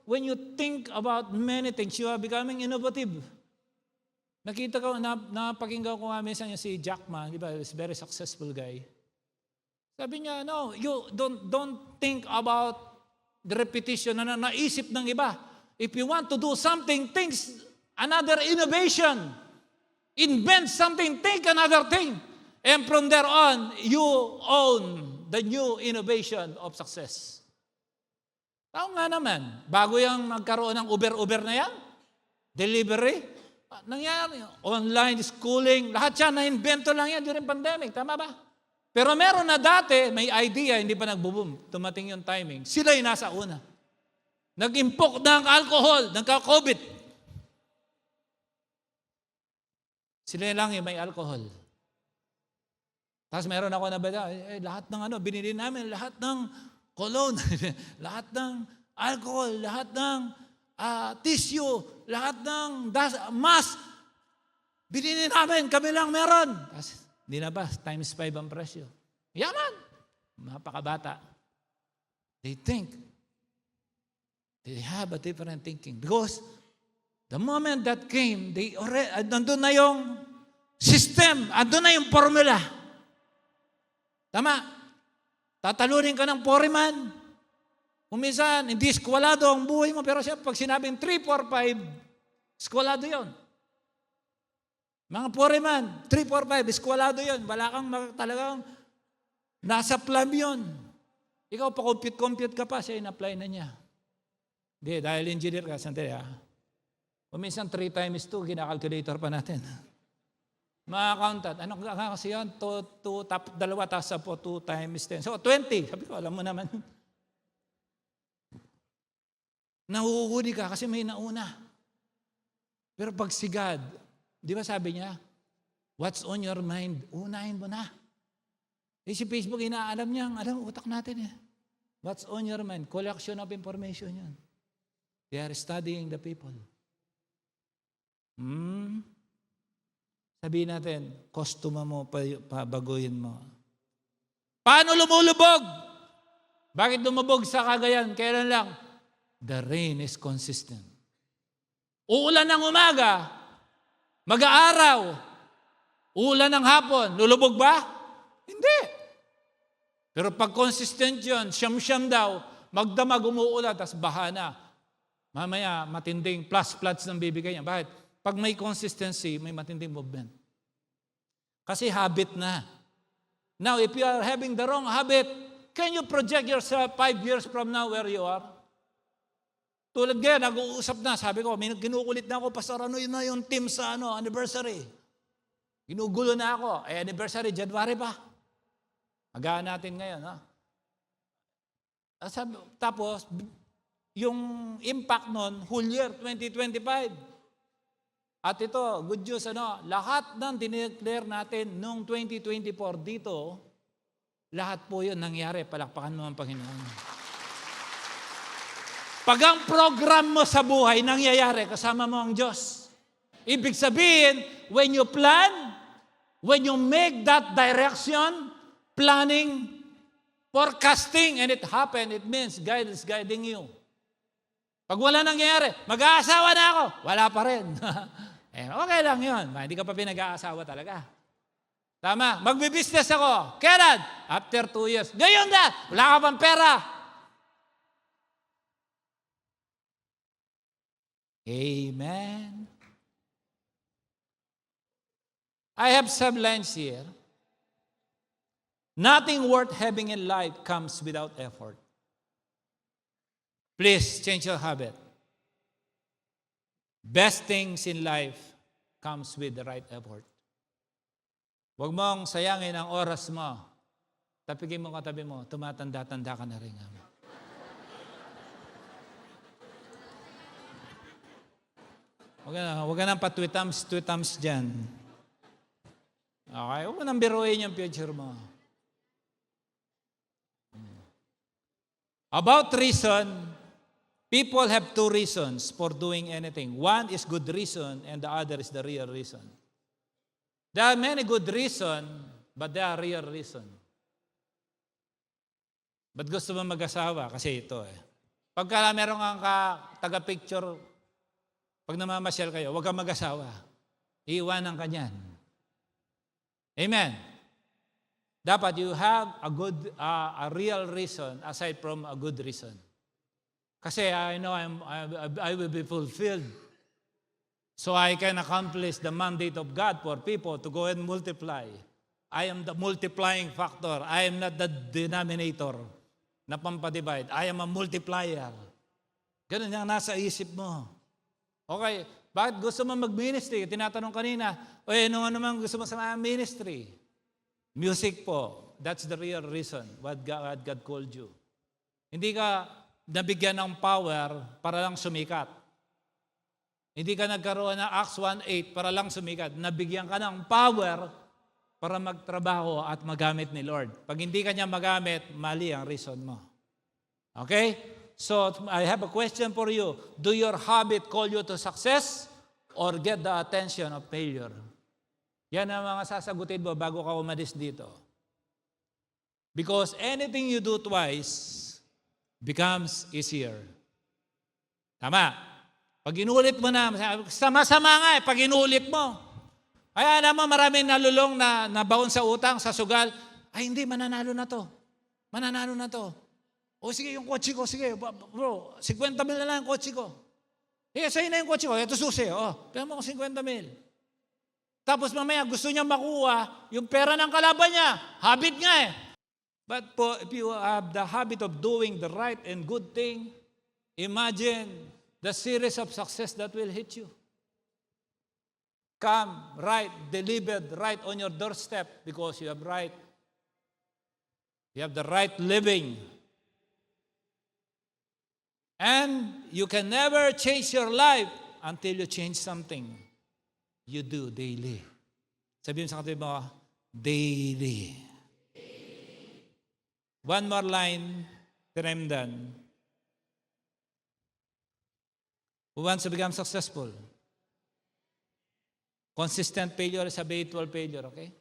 when you think about many things, you are becoming innovative. Nakita ko, napakinggan ko nga minsan yung si Jack Ma, di ba? He's a very successful guy. Sabi niya, no, you don't think about the repetition na naisip ng iba. If you want to do something, think another innovation. Invent something, think another thing. And from there on, you own the new innovation of success. Tao nga naman, bago yung magkaroon ng Uber na yan, delivery, nangyari, online schooling, lahat yan, na-invento lang yan during pandemic, tama ba? Pero meron na dati, may idea, hindi pa nagbo-boom, tumating yung timing, sila yung nasa una. Nag-impok ng alcohol, nagka-COVID. Sila lang yung may alcohol. Tapos meron ako na bala, lahat ng binili namin, lahat ng cologne, lahat ng alcohol, lahat ng tissue, lahat ng mask, binili namin, kami lang meron. Tapos, hindi na ba, times 5 ang presyo. Yaman! Napakabata. They think, they have a different thinking. Because the moment that came, nandun na yung system, nandun na yung formula. Tama? Tatalunin ka ng foreman. Kuminsan, hindi skwalado ang buhay mo, pero siya, pag sinabing 3, 4, 5, skwalado yon. Mga foreman, 3, 4, 5, skwalado yon. Wala kang talagang nasa plan yon. Ikaw, pa-compute ka pa, siya in-apply na niya. Hindi, dahil engineer ka, sandali Kuminsan 3 times 2, gina-calculator pa natin. Mga accountant, ano kasi yun? 2 tapos 2 times 10. So, 20. Sabi ko, alam mo naman. Nahuhuli ka kasi may nauna. Pero pag si God, di ba sabi niya, what's on your mind? Unahin mo na. Si Facebook, inaalam niya, alam, utak natin What's on your mind? Collection of information yan. They are studying the people. Sabihin natin, customer mo, pabaguhin mo. Paano lumulubog? Bakit lumubog sa Cagayan? Kailan lang? The rain is consistent. Uulan ng umaga, mag-aaraw, uulan ng hapon, lulubog ba? Hindi. Pero pag consistent yun, siyam-siyam daw, magdamag umuulan, tapos baha na. Mamaya, matinding floods ng bibigay niya. Bakit? Pag may consistency, may matinding movement. Kasi habit na. Now, if you are having the wrong habit, can you project yourself 5 years from now where you are? Tulad ngayon, nag-uusap na. Sabi ko, ginukulit na ako, Pastor, ano yun na yung team sa anniversary? Ginugulo na ako. Anniversary, January pa. Agahan natin ngayon. Tapos, yung impact nun, whole year, 2025. At ito, good news, lahat ng dineclare natin noong 2024 dito, lahat po yun nangyari. Palakpakan mo ang Panginoon. Pag ang program mo sa buhay nangyayari, kasama mo ang Diyos. Ibig sabihin, when you plan, when you make that direction, planning, forecasting, and it happened, it means God is guiding you. Pag wala nangyayari, mag-aasawa na ako. Wala pa rin. Okay lang yun. Hindi ka pa pinag-aasawa talaga. Tama? Magbibusiness ako. Kailan? After 2 years. Ngayon na! Wala ka pang pera. Amen. I have some lines here. Nothing worth having in life comes without effort. Please change your habit. Best things in life comes with the right effort. Huwag mong sayangin ang oras mo. Tapigin mo katabi mo, tumatanda-tanda ka na rin. Huwag ka nang pa-tweetams dyan. Okay? Huwag mo nang biruin yung future mo. About reason, people have 2 reasons for doing anything. One is good reason and the other is the real reason. There are many good reasons, but there are real reason. Ba't gusto mo mag-asawa? Kasi ito Pagka meron kang taga-picture, pag namamasyal kayo, huwag kang mag-asawa. Iiwanan ka niyan. Amen. Dapat you have a real reason aside from a good reason. Kasi I know I will be fulfilled. So I can accomplish the mandate of God for people to go and multiply. I am the multiplying factor. I am not the denominator na pampadivide. I am a multiplier. Ganun yung nasa isip mo. Okay, bakit gusto mo mag-ministry? Tinatanong kanina, ano naman gusto mo sa ministry? Music po. That's the real reason what God called you. Hindi ka nabigyan ng power para lang sumikat. Hindi ka nagkaroon ng Acts 1:8 para lang sumikat. Nabigyan ka ng power para magtrabaho at magamit ni Lord. Pag hindi ka niya magamit, mali ang reason mo. Okay? So, I have a question for you. Do your habit call you to success or get the attention of failure? Yan ang mga sasagutin mo bago ka umalis dito. Because anything you do twice becomes easier. Tama? Pag inulit mo na, sama-sama nga pag inulit mo. Kaya naman maraming nalulong na nabaon sa utang, sa sugal, ay hindi, mananalo na to. Mananalo na to. O sige, yung kotse ko, sige, bro, 50 mil na lang yung kotse ko. Sa'yo na yung kotse ko, ito susi, pera mo ko 50 mil. Tapos mamaya gusto niya makuha yung pera ng kalaban niya. Habit nga But if you have the habit of doing the right and good thing, imagine the series of success that will hit you. Come, right, delivered right on your doorstep because you have right. You have the right living. And you can never change your life until you change something you do daily. Sabihin sa katabi mo, daily. One more line, then I'm done. Who wants to become successful? Consistent failure is habitual failure, okay?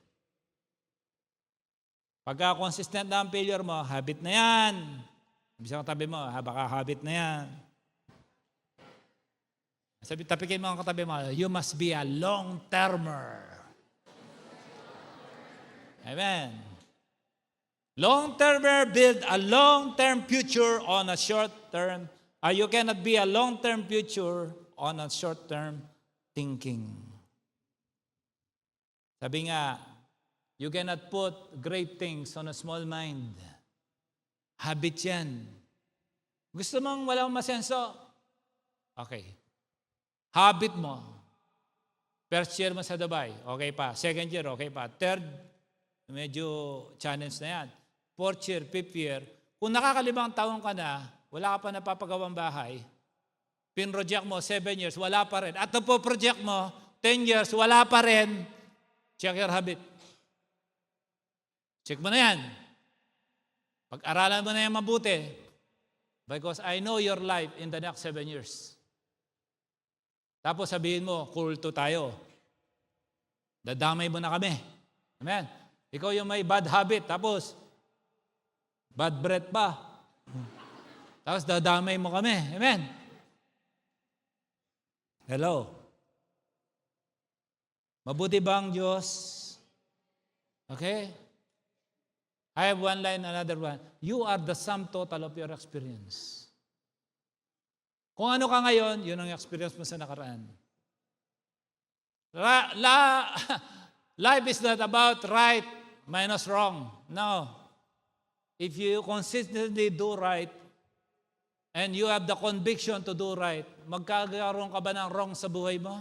Pagka consistent na ang failure mo, habit na yan. Bisa kang tabi mo, baka habit na yan. Tapikin mo ang katabi mo, you must be a long-termer. Amen. Long-termer build a long-term future on a short-term. You cannot be a long-term future on a short-term thinking. Sabi nga, you cannot put great things on a small mind. Habit yan. Gusto mong walang masenso? Okay. Habit mo. First year mo sa Dubai, okay pa. Second year, okay pa. Third, medyo challenge na yan. Fourth year, fifth year. Kung nakakalimang taon ka na, wala ka pa napapagawang bahay, pinroject mo 7 years, wala pa rin. At napo-project mo 10 years, wala pa rin. Check your habit. Check mo na yan. Pag-aralan mo na yan mabuti. Because I know your life in the next 7 years. Tapos sabihin mo, kulto tayo. Dadamay mo na kami. Amen. Ikaw yung may bad habit. Tapos, bad breath pa. Tapos dadamay mo kami. Amen. Hello. Mabuti ba ang Diyos? Okay? I have one line, another one. You are the sum total of your experience. Kung ano ka ngayon, yun ang experience mo sa nakaraan. Life is not about right minus wrong. No. If you consistently do right, and you have the conviction to do right, magkakaroon ka ba ng wrong sa buhay mo?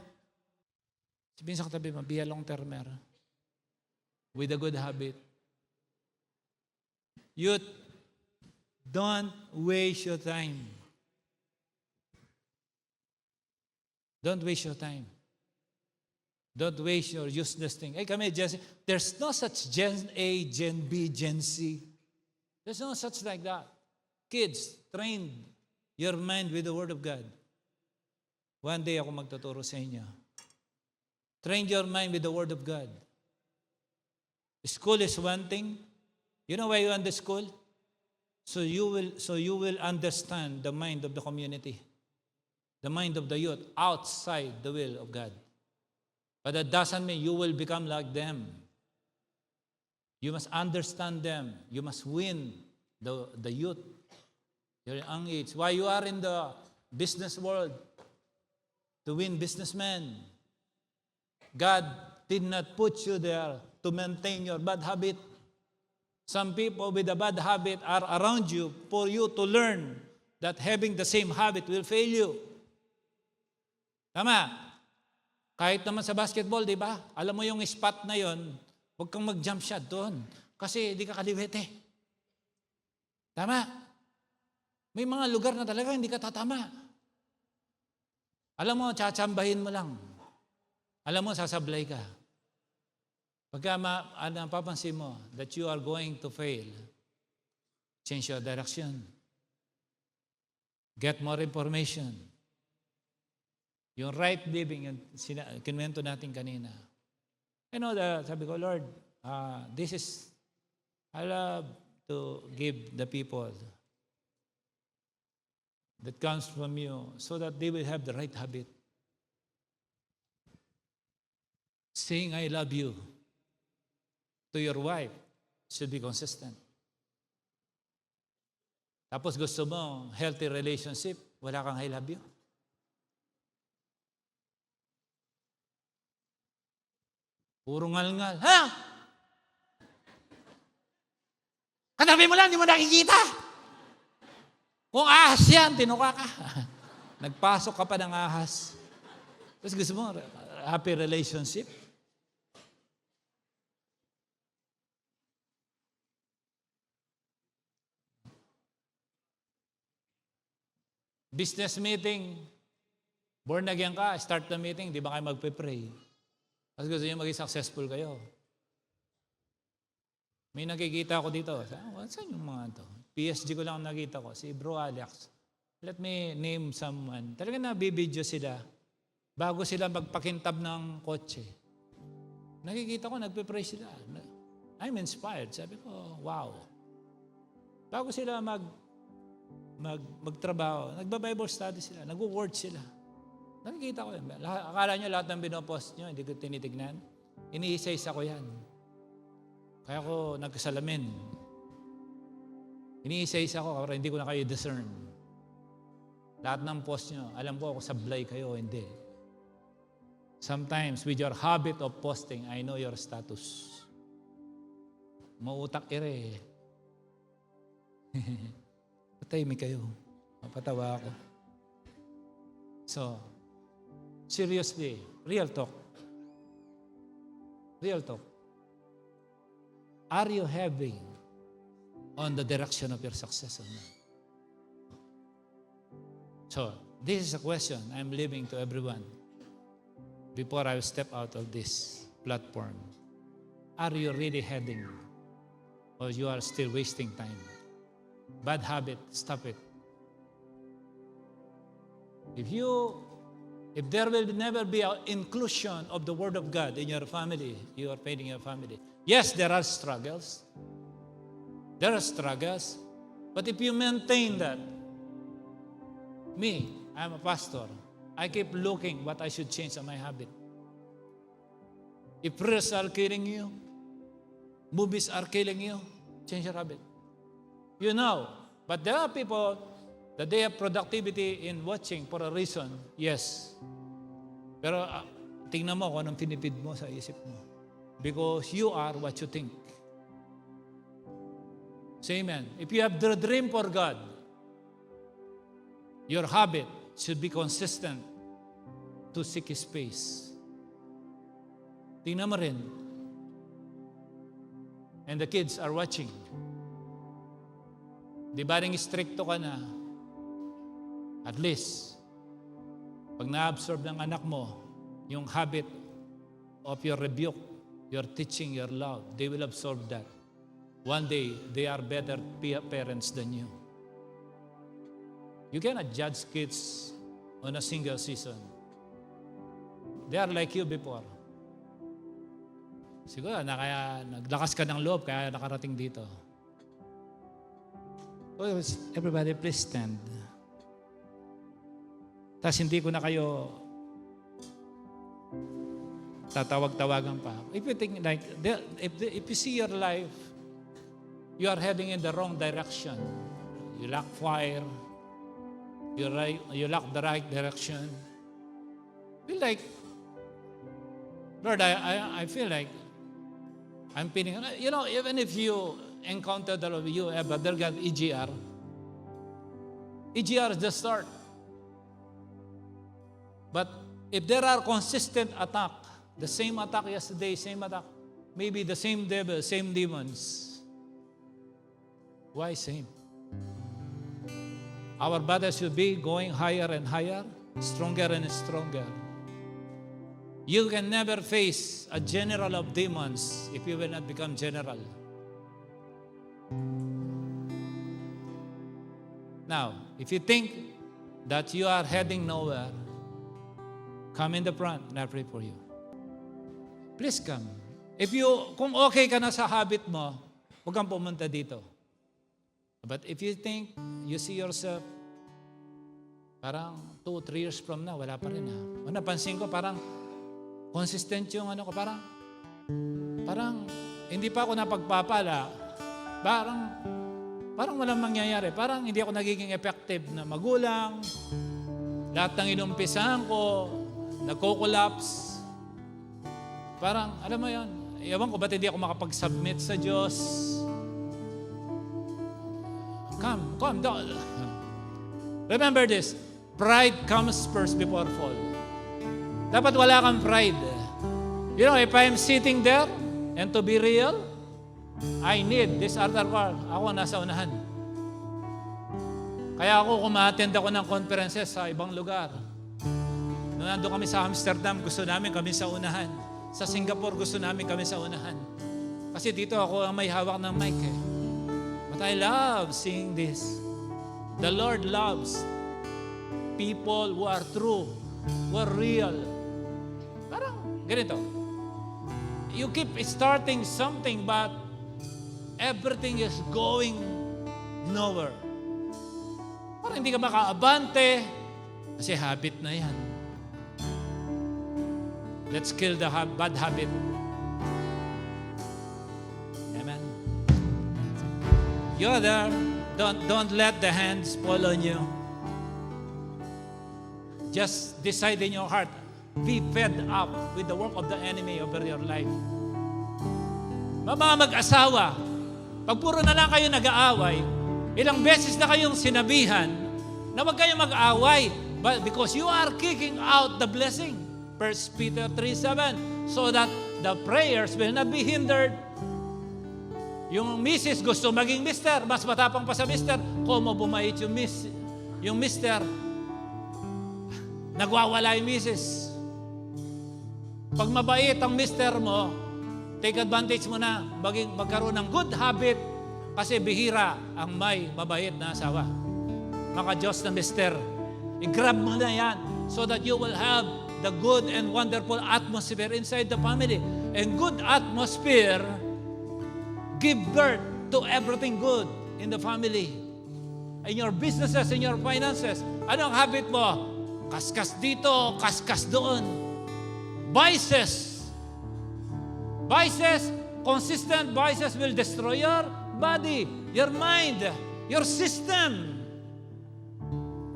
Sabihin sa katabi mo, be a long-termer with a good habit. Youth, don't waste your time. Don't waste your time. Don't waste your useless thing. Hey, kami, Gen Z, there's no such Gen A, Gen B, Gen Z. There's no such like that. Kids, train your mind with the Word of God. One day ako magtuturo sa inyo. Train your mind with the Word of God. School is one thing. You know why you want the school? So you will understand the mind of the community, the mind of the youth outside the will of God. But that doesn't mean you will become like them. You must understand them. You must win the youth, your young age. Why you are in the business world? To win businessmen. God did not put you there to maintain your bad habit. Some people with a bad habit are around you for you to learn that having the same habit will fail you. Tama? Kahit naman sa basketball, di ba? Alam mo yung spot na yon, huwag kang mag-jump shot doon. Kasi di ka kaliwete. Tama? May mga lugar na talaga hindi ka tatama. Alam mo, tsatsambahin mo lang. Alam mo, sasablay ka. Pagka napapansin mo that you are going to fail, change your direction. Get more information. Yung right living, yung kinwento natin kanina. You know, sabi ko, Lord, I love to give the people that comes from you so that they will have the right habit. Saying, I love you to your wife should be consistent. Tapos gusto mo, healthy relationship, wala kang I love you. Puro ngal-ngal. Ha? Katabi mo lang, di mo nakikita. Kung ahas yan, tinuka ka. Nagpasok ka pa ng ahas. Tapos gusto mo, happy relationship. Business meeting, born again ka, start the meeting, di ba kayo magpe-pray? Kasi gusto niyo maging successful kayo. May nakikita ako dito. Saan yung mga to? PSG ko lang nakita ko. Si Bro Alex. Let me name someone. Talaga nabibidyo sila bago sila magpakintab ng kotse. Nakikita ko, nagpe-pray sila. I'm inspired. Sabi ko, wow. Bago sila magtrabaho, nagba-Bible study sila, nag-word sila. Nakikita ko yan. Akala nyo lahat ng binopost nyo, hindi ko tinitignan. Iniisa-isa ko yan. Kaya ko nagkasalamin. Iniisa-isa ko para hindi ko na kayo discern. Lahat ng post nyo, alam ko kung sablay kayo o hindi. Sometimes with your habit of posting, I know your status. Mautak ire. Patay mi kayo. Mapatawa ako. So, seriously, real talk. Real talk. Are you having on the direction of your success or not? So, this is a question I'm leaving to everyone before I step out of this platform. Are you really heading or you are still wasting time? Bad habit, stop it. If there will never be an inclusion of the Word of God in your family, you are failing your family. Yes, there are struggles. There are struggles. But if you maintain that, I'm a pastor. I keep looking what I should change on my habit. If prayers are killing you, Movies are killing you. Change your habit. You know. But there are people that they have productivity in watching for a reason. Yes. Pero tingnan mo kung anong pinipid mo sa isip mo. Because you are what you think. Say amen. If you have the dream for God, your habit should be consistent to seek His face. Tingnan mo rin. And the kids are watching. Di ba rin stricto ka na? At least, pag na-absorb ng anak mo, yung habit of your rebuke, your teaching, your love, they will absorb that. One day, they are better parents than you. You cannot judge kids on a single season. They are like you before. Siguro, kaya naglakas ka ng loob, kaya nakarating dito. Oh, everybody, please stand. Tapos hindi ko na kayo tatawag-tawagan pa. If you think like, if you see your life, you are heading in the wrong direction. You lack fire. You lack the right direction. Feel like, Lord, I feel like I'm feeling, even if you encounter the Lord, you have undergone EGR. EGR is the start. But if there are consistent attack, the same attack yesterday, same attack, maybe the same devil, same demons. Why same? Our battle should be going higher and higher, stronger and stronger. You can never face a general of demons if you will not become general. Now, if you think that you are heading nowhere, come in the front and I pray for you. Please come. Kung okay ka na sa habit mo, huwag kang pumunta dito. But if you think, you see yourself, parang 2-3 years from now, wala pa rin ha. Napansin ko, parang consistent yung ko, parang hindi pa ako napagpapala, parang walang mangyayari. Parang hindi ako nagiging effective na magulang. Lahat ng inumpisahan ko, nagko-collapse. Parang, alam mo yun, ewan ko ba't hindi ako makapag-submit sa Diyos. Come, don't. Remember this, pride comes first before fall. Dapat wala kang pride. If I'm sitting there, and to be real, I need this other car. Ako nasa unahan. Kaya ako kuma-attend ako ng conferences sa ibang lugar. Nung nandun kami sa Amsterdam, gusto namin kami sa unahan. Sa Singapore, gusto namin kami sa unahan. Kasi dito ako ang may hawak ng mic eh. But I love seeing this. The Lord loves people who are true, who are real. Parang ganito. You keep starting something but everything is going nowhere. Parang hindi ka makaabante kasi habit na yan. Let's kill the bad habit. Amen. You're there. Don't let the hands fall on you. Just decide in your heart, be fed up with the work of the enemy over your life. Mga mag-asawa, pag puro na lang kayo nag-aaway, ilang beses na kayong sinabihan na huwag kayong mag-aaway, but because you are kicking out the blessing. 1 Peter 3:7, so that the prayers will not be hindered. Yung misis gusto maging mister, mas matapang pa sa mister, kung bumait yung mister, nagwawala yung misis. Pag mabait ang mister mo, take advantage mo na, magkaroon ng good habit, kasi bihira ang may mabait na asawa. Maka Diyos na mister, i-grab mo na yan, so that you will have the good and wonderful atmosphere inside the family. And good atmosphere give birth to everything good in the family. In your businesses, in your finances. Anong habit mo? Kaskas dito, kaskas doon. Vices. Consistent vices will destroy your body, your mind, your system.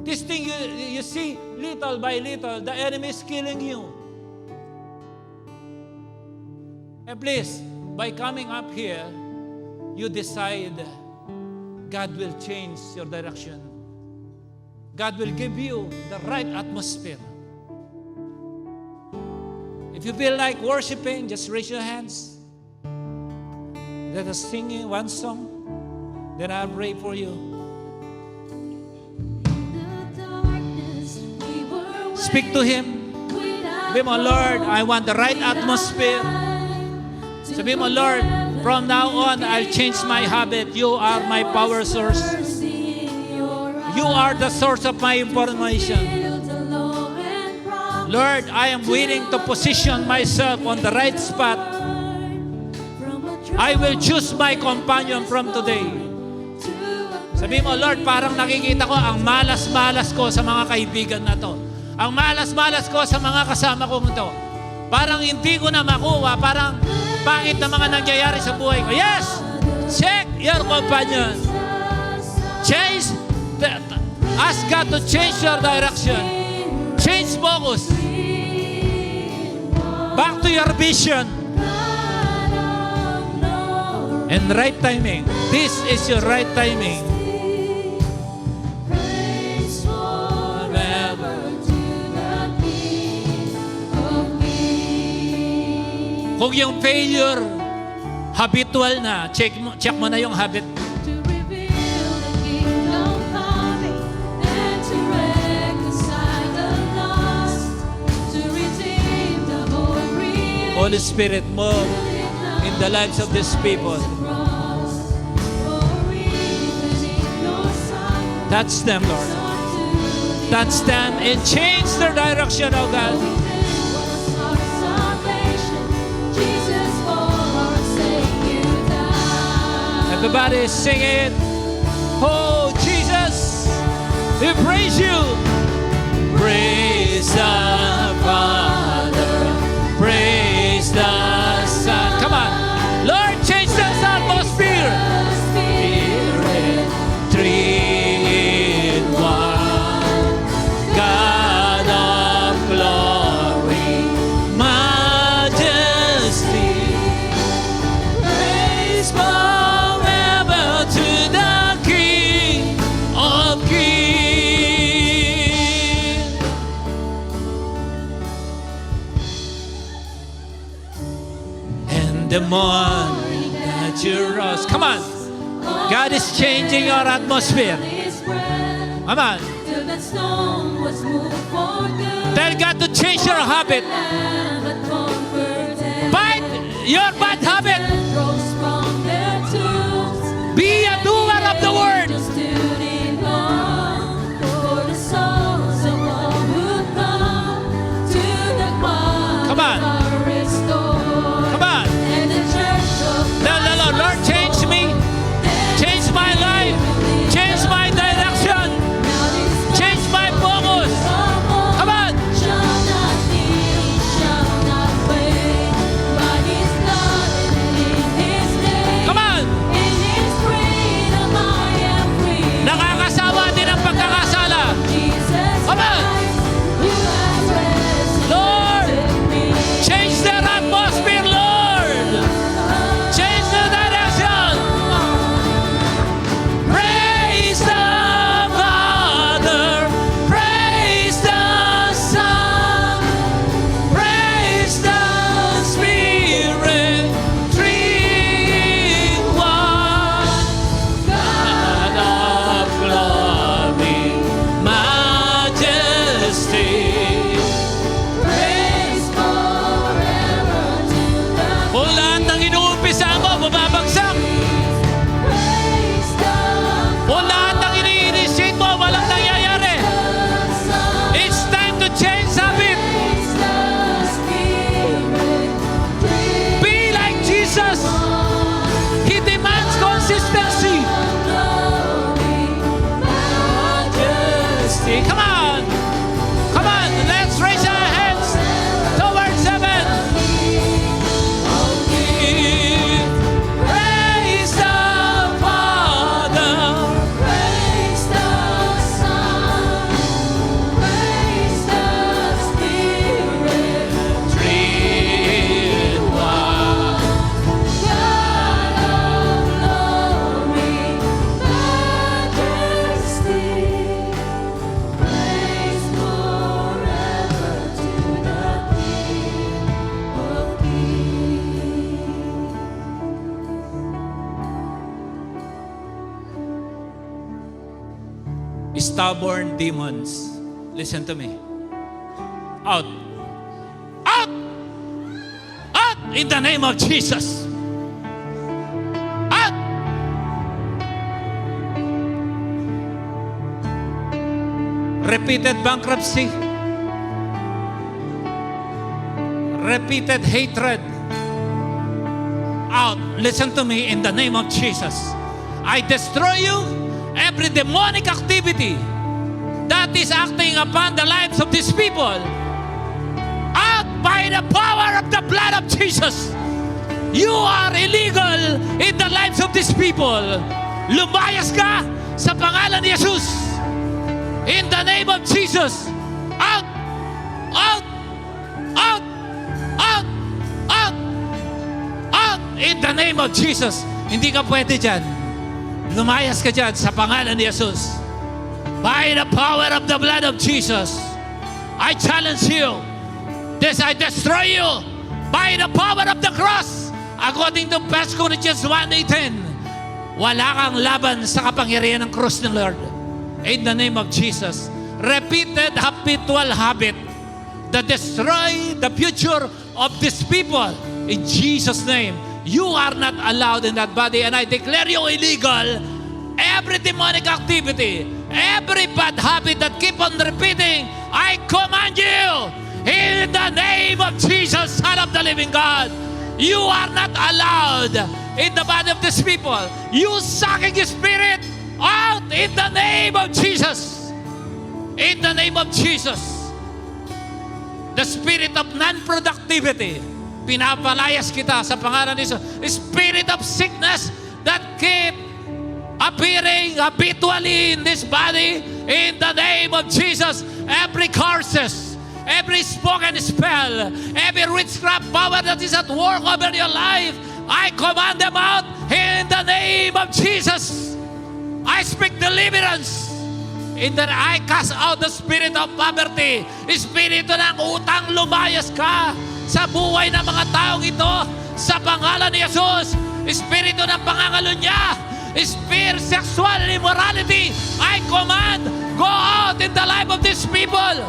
This thing you see little by little, the enemy is killing you. And please, by coming up here, you decide God will change your direction. God will give you the right atmosphere. If you feel like worshiping, just raise your hands. Let us sing one song. Then I'll pray for you. Speak to Him. Sabi mo, Lord, I want the right atmosphere. Sabi mo, Lord, from now on, I'll change my habit. You are my power source. You are the source of my information. Lord, I am willing to position myself on the right spot. I will choose my companion from today. Sabi mo, Lord, parang nakikita ko ang malas-malas ko sa mga kaibigan na to. Ang malas-malas ko sa mga kasama ko ito. Parang hindi ko na makuha, parang pangit na mga nangyayari sa buhay ko. Yes! Check your companion. Ask God to change your direction. Change focus. Back to your vision. And right timing. This is your right timing. Kung yung failure habitual na, check mo na yung habit. Holy Spirit, move in the lives of these people. Touch them, Lord. Touch them and change their direction, oh God. Everybody sing it. Oh, Jesus, we praise you. Praise the Father. Praise the Son. Come on. Lord, change this atmosphere. Spirit, three in one. God of glory, majesty. Praise forever to the King of Kings. And the morning that you rose. Come on. God is changing your atmosphere. Come on. Tell God to change your habit. Fight your bad habit. Be a doer of the word. Come on. Come on. Tell the Lord, Lord, change me. Change my life. Change my direction. Change my focus. Come on. stubborn demons. Listen to me. Out. Out! Out! In the name of Jesus. Out! Repeated bankruptcy. Repeated hatred. Out. Listen to me in the name of Jesus. I destroy you, every demonic activity that is acting upon the lives of these people. Out by the power of the blood of Jesus. You are illegal in the lives of these people. Lumayas ka sa pangalan ni Jesus. In the name of Jesus. Out! Out! Out! Out! Out! Out! In the name of Jesus. Hindi ka pwede dyan. Lumayas ka dyan sa pangalan ni Jesus. By the power of the blood of Jesus, I challenge you. I destroy you by the power of the cross. According to 1 Corinthians 1:18, wala kang laban sa kapangyarihan ng cross ng Lord. In the name of Jesus, repeated habitual habit that destroy the future of these people. In Jesus' name, you are not allowed in that body, and I declare you illegal. Every demonic activity, every bad habit that keep on repeating, I command you in the name of Jesus, Son of the living God. You are not allowed in the body of these people. You sucking spirit, out in the name of Jesus. In the name of Jesus. The spirit of non-productivity, pinapalayas kita sa pangalan ni Jesus. Spirit of sickness that keep appearing habitually in this body, in the name of Jesus. Every curses, every spoken spell, every witchcraft power that is at work over your life, I command them out in the name of Jesus. I speak deliverance. In that I cast out the spirit of poverty. Espiritu ng utang, lumayas ka sa buhay ng mga taong ito sa pangalan ni Jesus. Espiritu ng pangangalunya, spirit sexual immorality, I command, go out in the life of these people.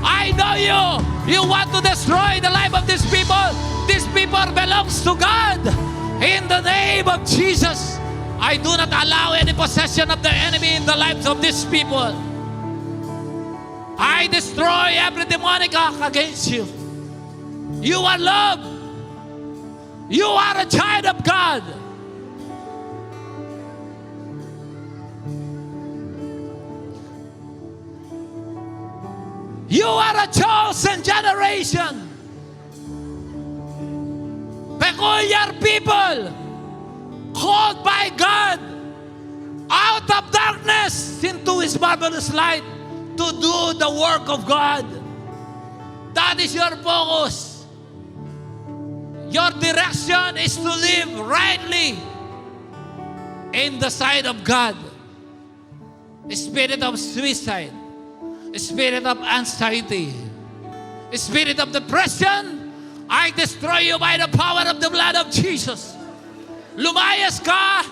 I know you. You want to destroy the life of these people. These people belongs to God. In the name of Jesus, I do not allow any possession of the enemy in the lives of these people. I destroy every demonic act against you. You are loved. You are a child of God. You are a chosen generation. Peculiar people, called by God out of darkness into His marvelous light to do the work of God. That is your focus. Your direction is to live rightly in the sight of God. Spirit of suicide, spirit of anxiety, spirit of depression, I destroy you by the power of the blood of Jesus. Lumayas ka,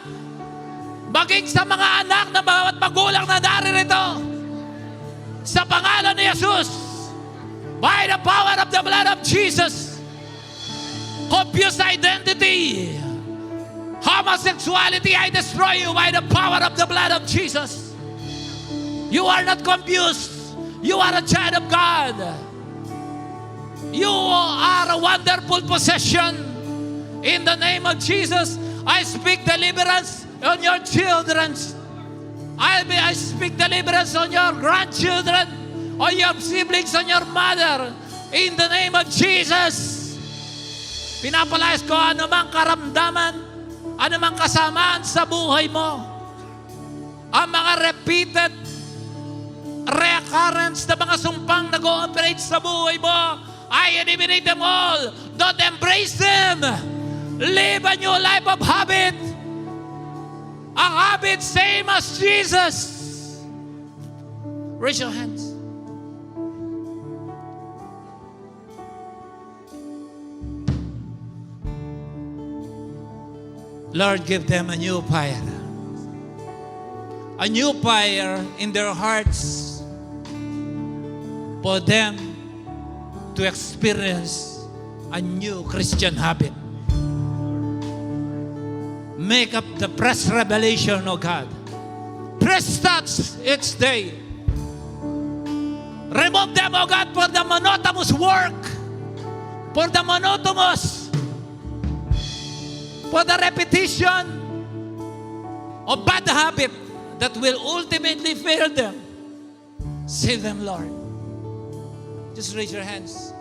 maging sa mga anak na bawat magulang na naririto, sa pangalan ni Jesus, by the power of the blood of Jesus. Confused identity, homosexuality, I destroy you by the power of the blood of Jesus. You are not confused. You are a child of God. You are a wonderful possession. In the name of Jesus, I speak deliverance on your children. I speak deliverance on your grandchildren, on your siblings, on your mother. In the name of Jesus. Pinapalayas ko anumang karamdaman, anumang kasamaan sa buhay mo. Ang mga repeated reoccurrence na mga sumpang nag-ooperate sa buhay mo, I eliminate them all. Don't embrace them. Live a new life of habit. A habit same as Jesus. Raise your hands. Lord, give them a new fire. a new fire in their hearts for them to experience a new Christian habit. Make up the fresh revelation of God. Fresh thoughts each day. Remove them, O God, for the monotonous work, for the monotonous, for the repetition of bad habit that will ultimately fail them. Save them, Lord. Just raise your hands.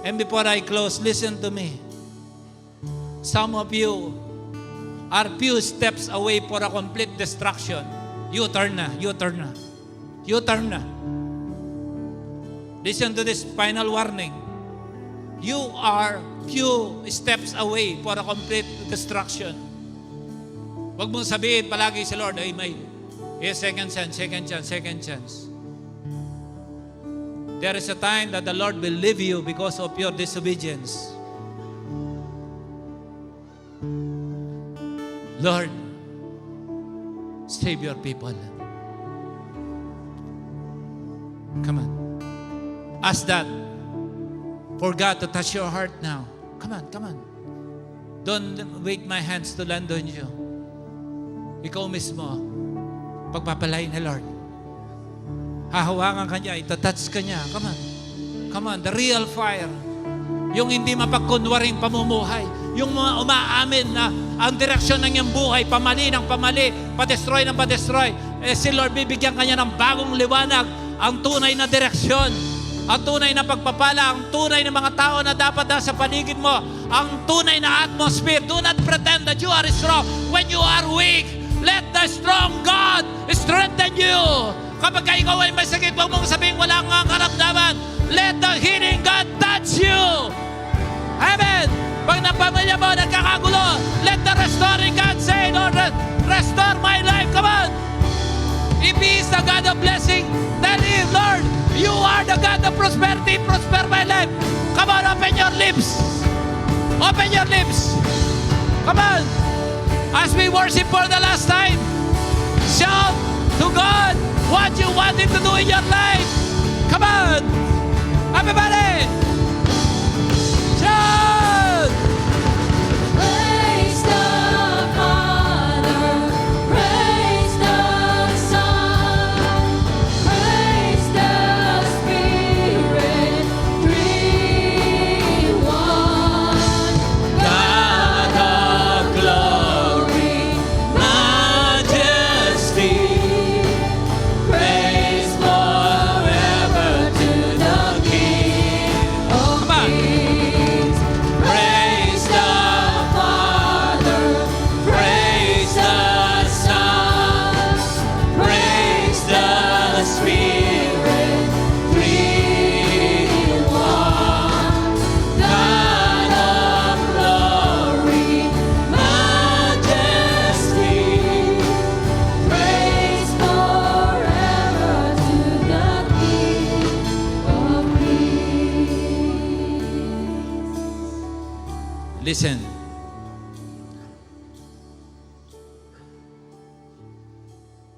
And before I close, listen to me. Some of you are few steps away for a complete destruction. You turn na. Listen to this final warning. You are few steps away for a complete destruction. Huwag mong sabihin palagi si Lord, ay may second chance. There is a time that the Lord will leave you because of your disobedience. Lord, save your people. Come on. Ask that for God to touch your heart now. Come on. Don't wait my hands to land on you. Ikaw mismo, pagpapalain ni Lord. Hahawakan ka niya, itatouch ka niya. Come on, the real fire. Yung hindi mapagkunwaring pamumuhay. Yung mga umaamin na ang direksyon ng iyong buhay, pamali ng pamali, padestroy ng padestroy. Si Lord, bibigyan ka niya ng bagong liwanag, ang tunay na direksyon, ang tunay na pagpapala, ang tunay na mga tao na dapat nasa paligid mo, ang tunay na atmosphere. Do not pretend that you are strong when you are weak. Let the strong God strengthen you. Kapag ikaw ay may sakit, huwag mong sabihin wala kang karamdaman. Let the healing God touch you. Amen. Pag napamilya mo, nagkakagulo, let the restoring God say, Lord, restore my life. Come on. If He is the God of blessing, tell Him, Lord, you are the God of prosperity. Prosper my life. Come on, open your lips. Open your lips. Come on. As we worship for the last time, shout to God what you want Him to do in your life. Come on. Everybody. Shout. Praise the Father, praise the Son, praise the Spirit, three one. God of glory, majesty, praise forever to the King of Kings. Praise the Father, praise the Son, praise the Spirit, three one. God of glory, majesty, Praise forever to the King of Kings. Listen.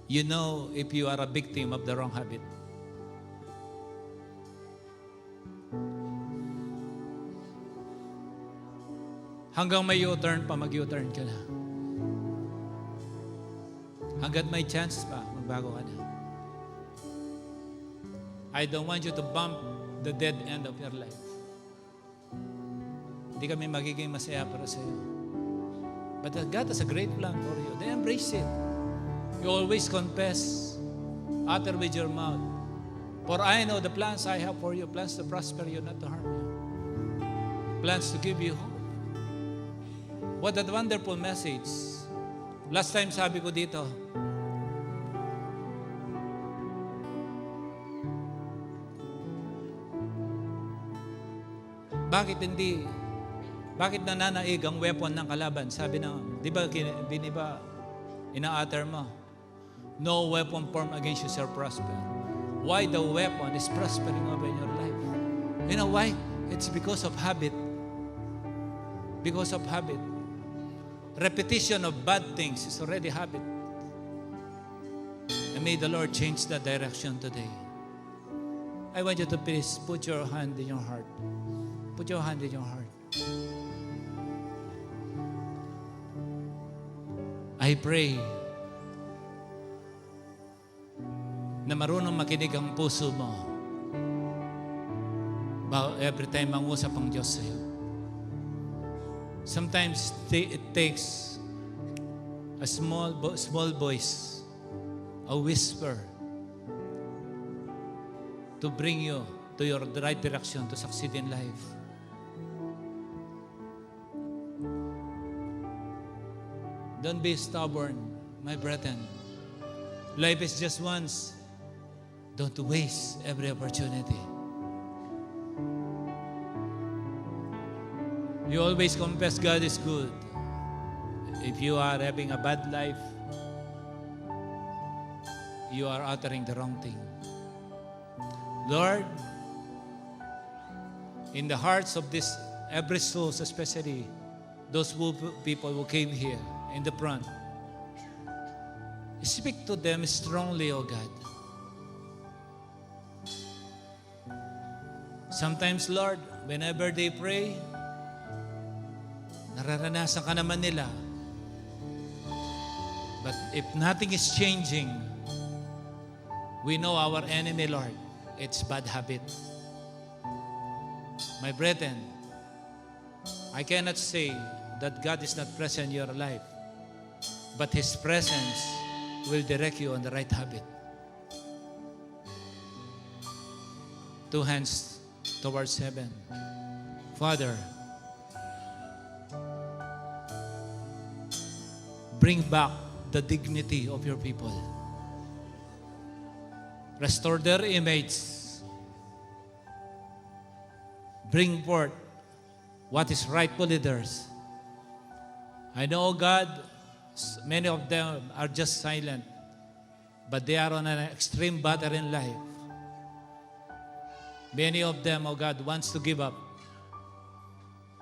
You know if you are a victim of the wrong habit. Hanggang may U-turn pa, mag-U-turn ka na. Hanggat may chance pa, magbago ka na. I don't want you to bump the dead end of your life. Hindi kami magiging masaya para sa iyo. But God has a great plan for you. Then embrace it. You always confess, utter with your mouth. For I know the plans I have for you, plans to prosper you, not to harm you. Plans to give you hope. What a wonderful message. Last time sabi ko dito, bakit nananaig ang weapon ng kalaban? Sabi ng, di ba ina-utter mo? No weapon formed against you shall prosper. Why the weapon is prospering over your life? You know why? It's because of habit. Because of habit. Repetition of bad things is already habit. And may the Lord change the direction today. I want you to please put your hand in your heart. Put your hand in your heart. I pray na marunong makinig ang puso mo every time mangusap ang Diyos sa'yo. Sometimes it takes a small voice, a whisper, to bring you to the right direction to succeed in life. Don't be stubborn, my brethren. Life is just once. Don't waste every opportunity. You always confess God is good. If you are having a bad life, you are uttering the wrong thing. Lord, in the hearts of this every soul, especially those people who came here in the front, speak to them strongly, O God. Sometimes, Lord, whenever they pray, nararanasan ka naman nila. But if nothing is changing, we know our enemy, Lord. It's bad habit. My brethren, I cannot say that God is not present in your life, but His presence will direct you on the right habit. Two hands towards heaven. Father, bring back the dignity of your people. Restore their image. Bring forth what is rightfully theirs. I know, God, many of them are just silent, but they are on an extreme battle in life. Many of them, oh God, wants to give up.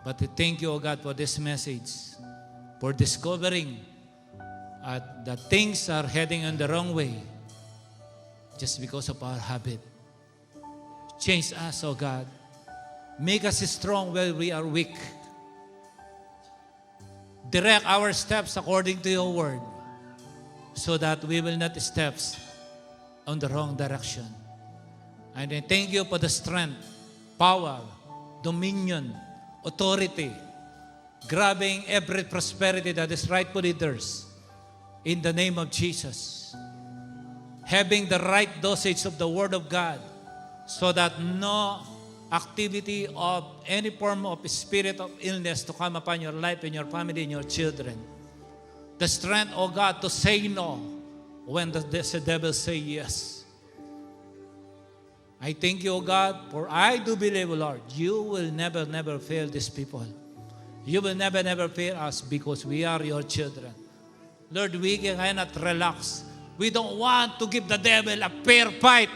But I thank you, oh God, for this message, for discovering that things are heading in the wrong way just because of our habit. Change us, oh God. Make us strong where we are weak. Direct our steps according to your word so that we will not step on the wrong direction. And I thank you for the strength, power, dominion, authority, grabbing every prosperity that is rightfully theirs in the name of Jesus. Having the right dosage of the Word of God so that no activity of any form of spirit of illness to come upon your life and your family and your children. The strength, oh God, to say no when the devil say yes. I thank you, O God, for I do believe, Lord, you will never, never fail these people. You will never, never fail us because we are your children. Lord, we cannot relax. We don't want to give the devil a fair fight.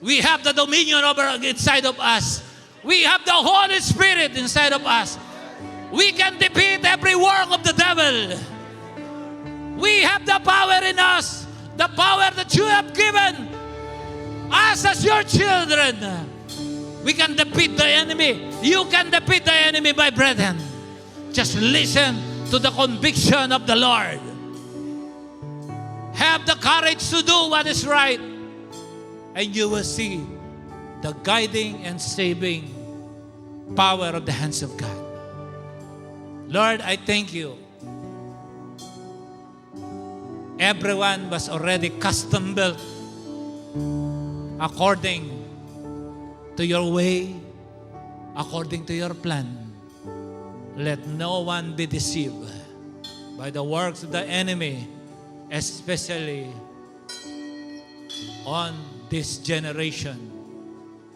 We have the dominion over inside of us. We have the Holy Spirit inside of us. We can defeat every work of the devil. We have the power in us, the power that you have given us as your children. We can defeat the enemy. You can defeat the enemy, my brethren. Just listen to the conviction of the Lord. Have the courage to do what is right, and you will see the guiding and saving power of the hands of God. Lord, I thank you. Everyone was already custom built according to your way, according to your plan. Let no one be deceived by the works of the enemy, especially on this generation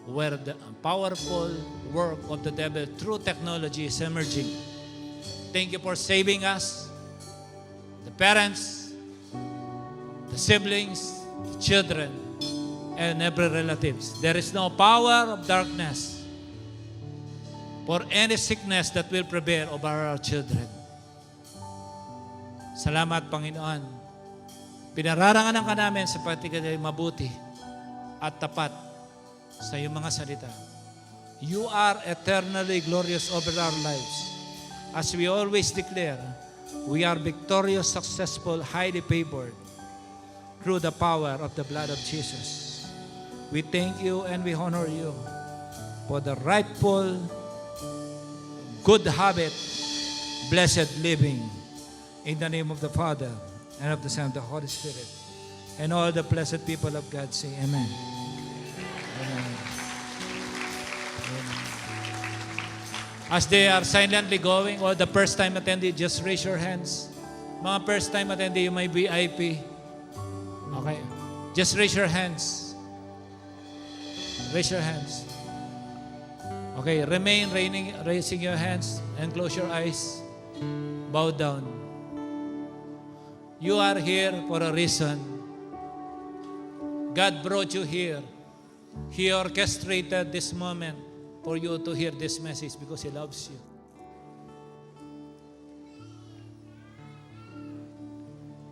where the powerful work of the devil through technology is emerging. Thank you for saving us, the parents, the siblings, the children, and every relatives. There is no power of darkness for any sickness that will prevail over our children. Salamat, Panginoon, Pinararanganan ka namin sa pagtigay mabuti at tapat sa iyong mga salita. You are eternally glorious over our lives. As we always declare, we are victorious, successful, highly favored through the power of the blood of Jesus. We thank you and we honor you for the rightful, good habit, blessed living. In the name of the Father, and of the Son, and of the Holy Spirit. And all the blessed people of God say, Amen. Amen. Amen. As they are silently going, all the first-time attendee, just raise your hands. Mga first-time attendee, you may VIP. Okay. Just raise your hands. Raise your hands. Okay, remain raising your hands and close your eyes. Bow down. You are here for a reason. God brought you here. He orchestrated this moment for you to hear this message because He loves you.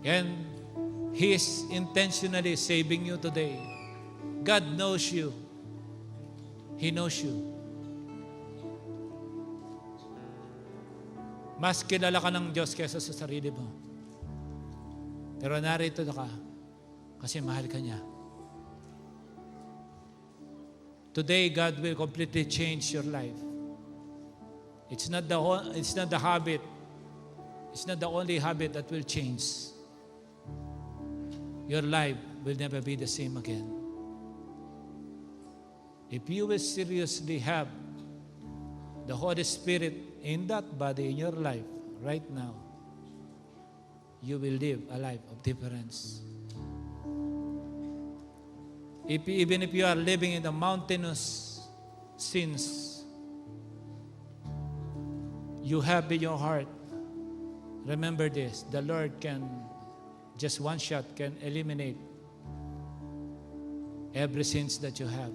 And He is intentionally saving you today. God knows you. He knows you. Mas kilala ka ng Diyos kaysa sa sarili mo. Pero narito ka kasi mahal ka niya. Today, God will completely change your life. It's not the habit. It's not the only habit that will change. Your life will never be the same again. If you will seriously have the Holy Spirit in that body in your life right now, you will live a life of difference. Even if you are living in the mountainous sins, you have in your heart, remember this, the Lord can, just one shot can eliminate every sins that you have.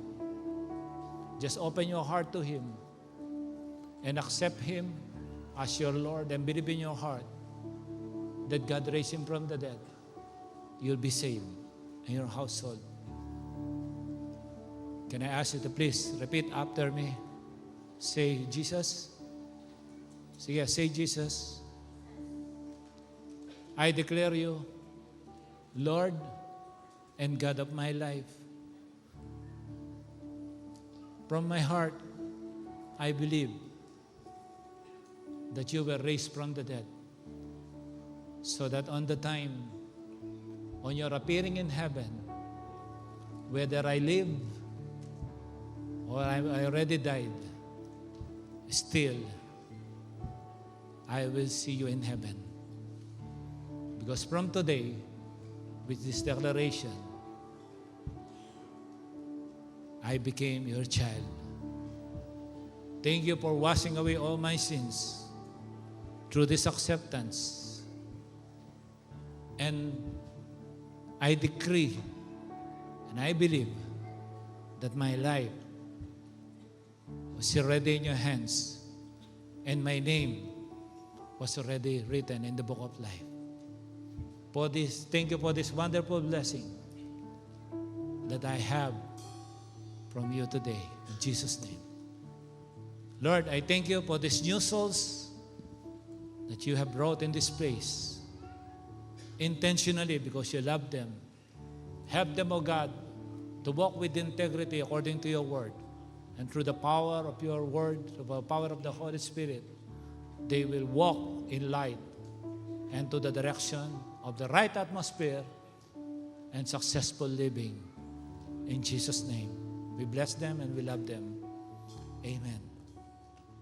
Just open your heart to Him and accept Him as your Lord and believe in your heart that God raised Him from the dead. You'll be saved in your household. Can I ask you to please repeat after me? Say, Jesus. Sige, say, Jesus. I declare you Lord and God of my life. From my heart, I believe that you were raised from the dead, so that on the time, on your appearing in heaven, whether I live or I already died, still, I will see you in heaven. Because from today, with this declaration, I became your child. Thank you for washing away all my sins through this acceptance. And I decree and I believe that my life was already in your hands and my name was already written in the book of life. For this, thank you for this wonderful blessing that I have from you today. In Jesus' name. Lord, I thank you for these new souls that you have brought in this place intentionally because you love them. Help them, O God, to walk with integrity according to your word. And through the power of your word, through the power of the Holy Spirit, they will walk in light and to the direction of the right atmosphere and successful living. In Jesus' name, we bless them and we love them. Amen.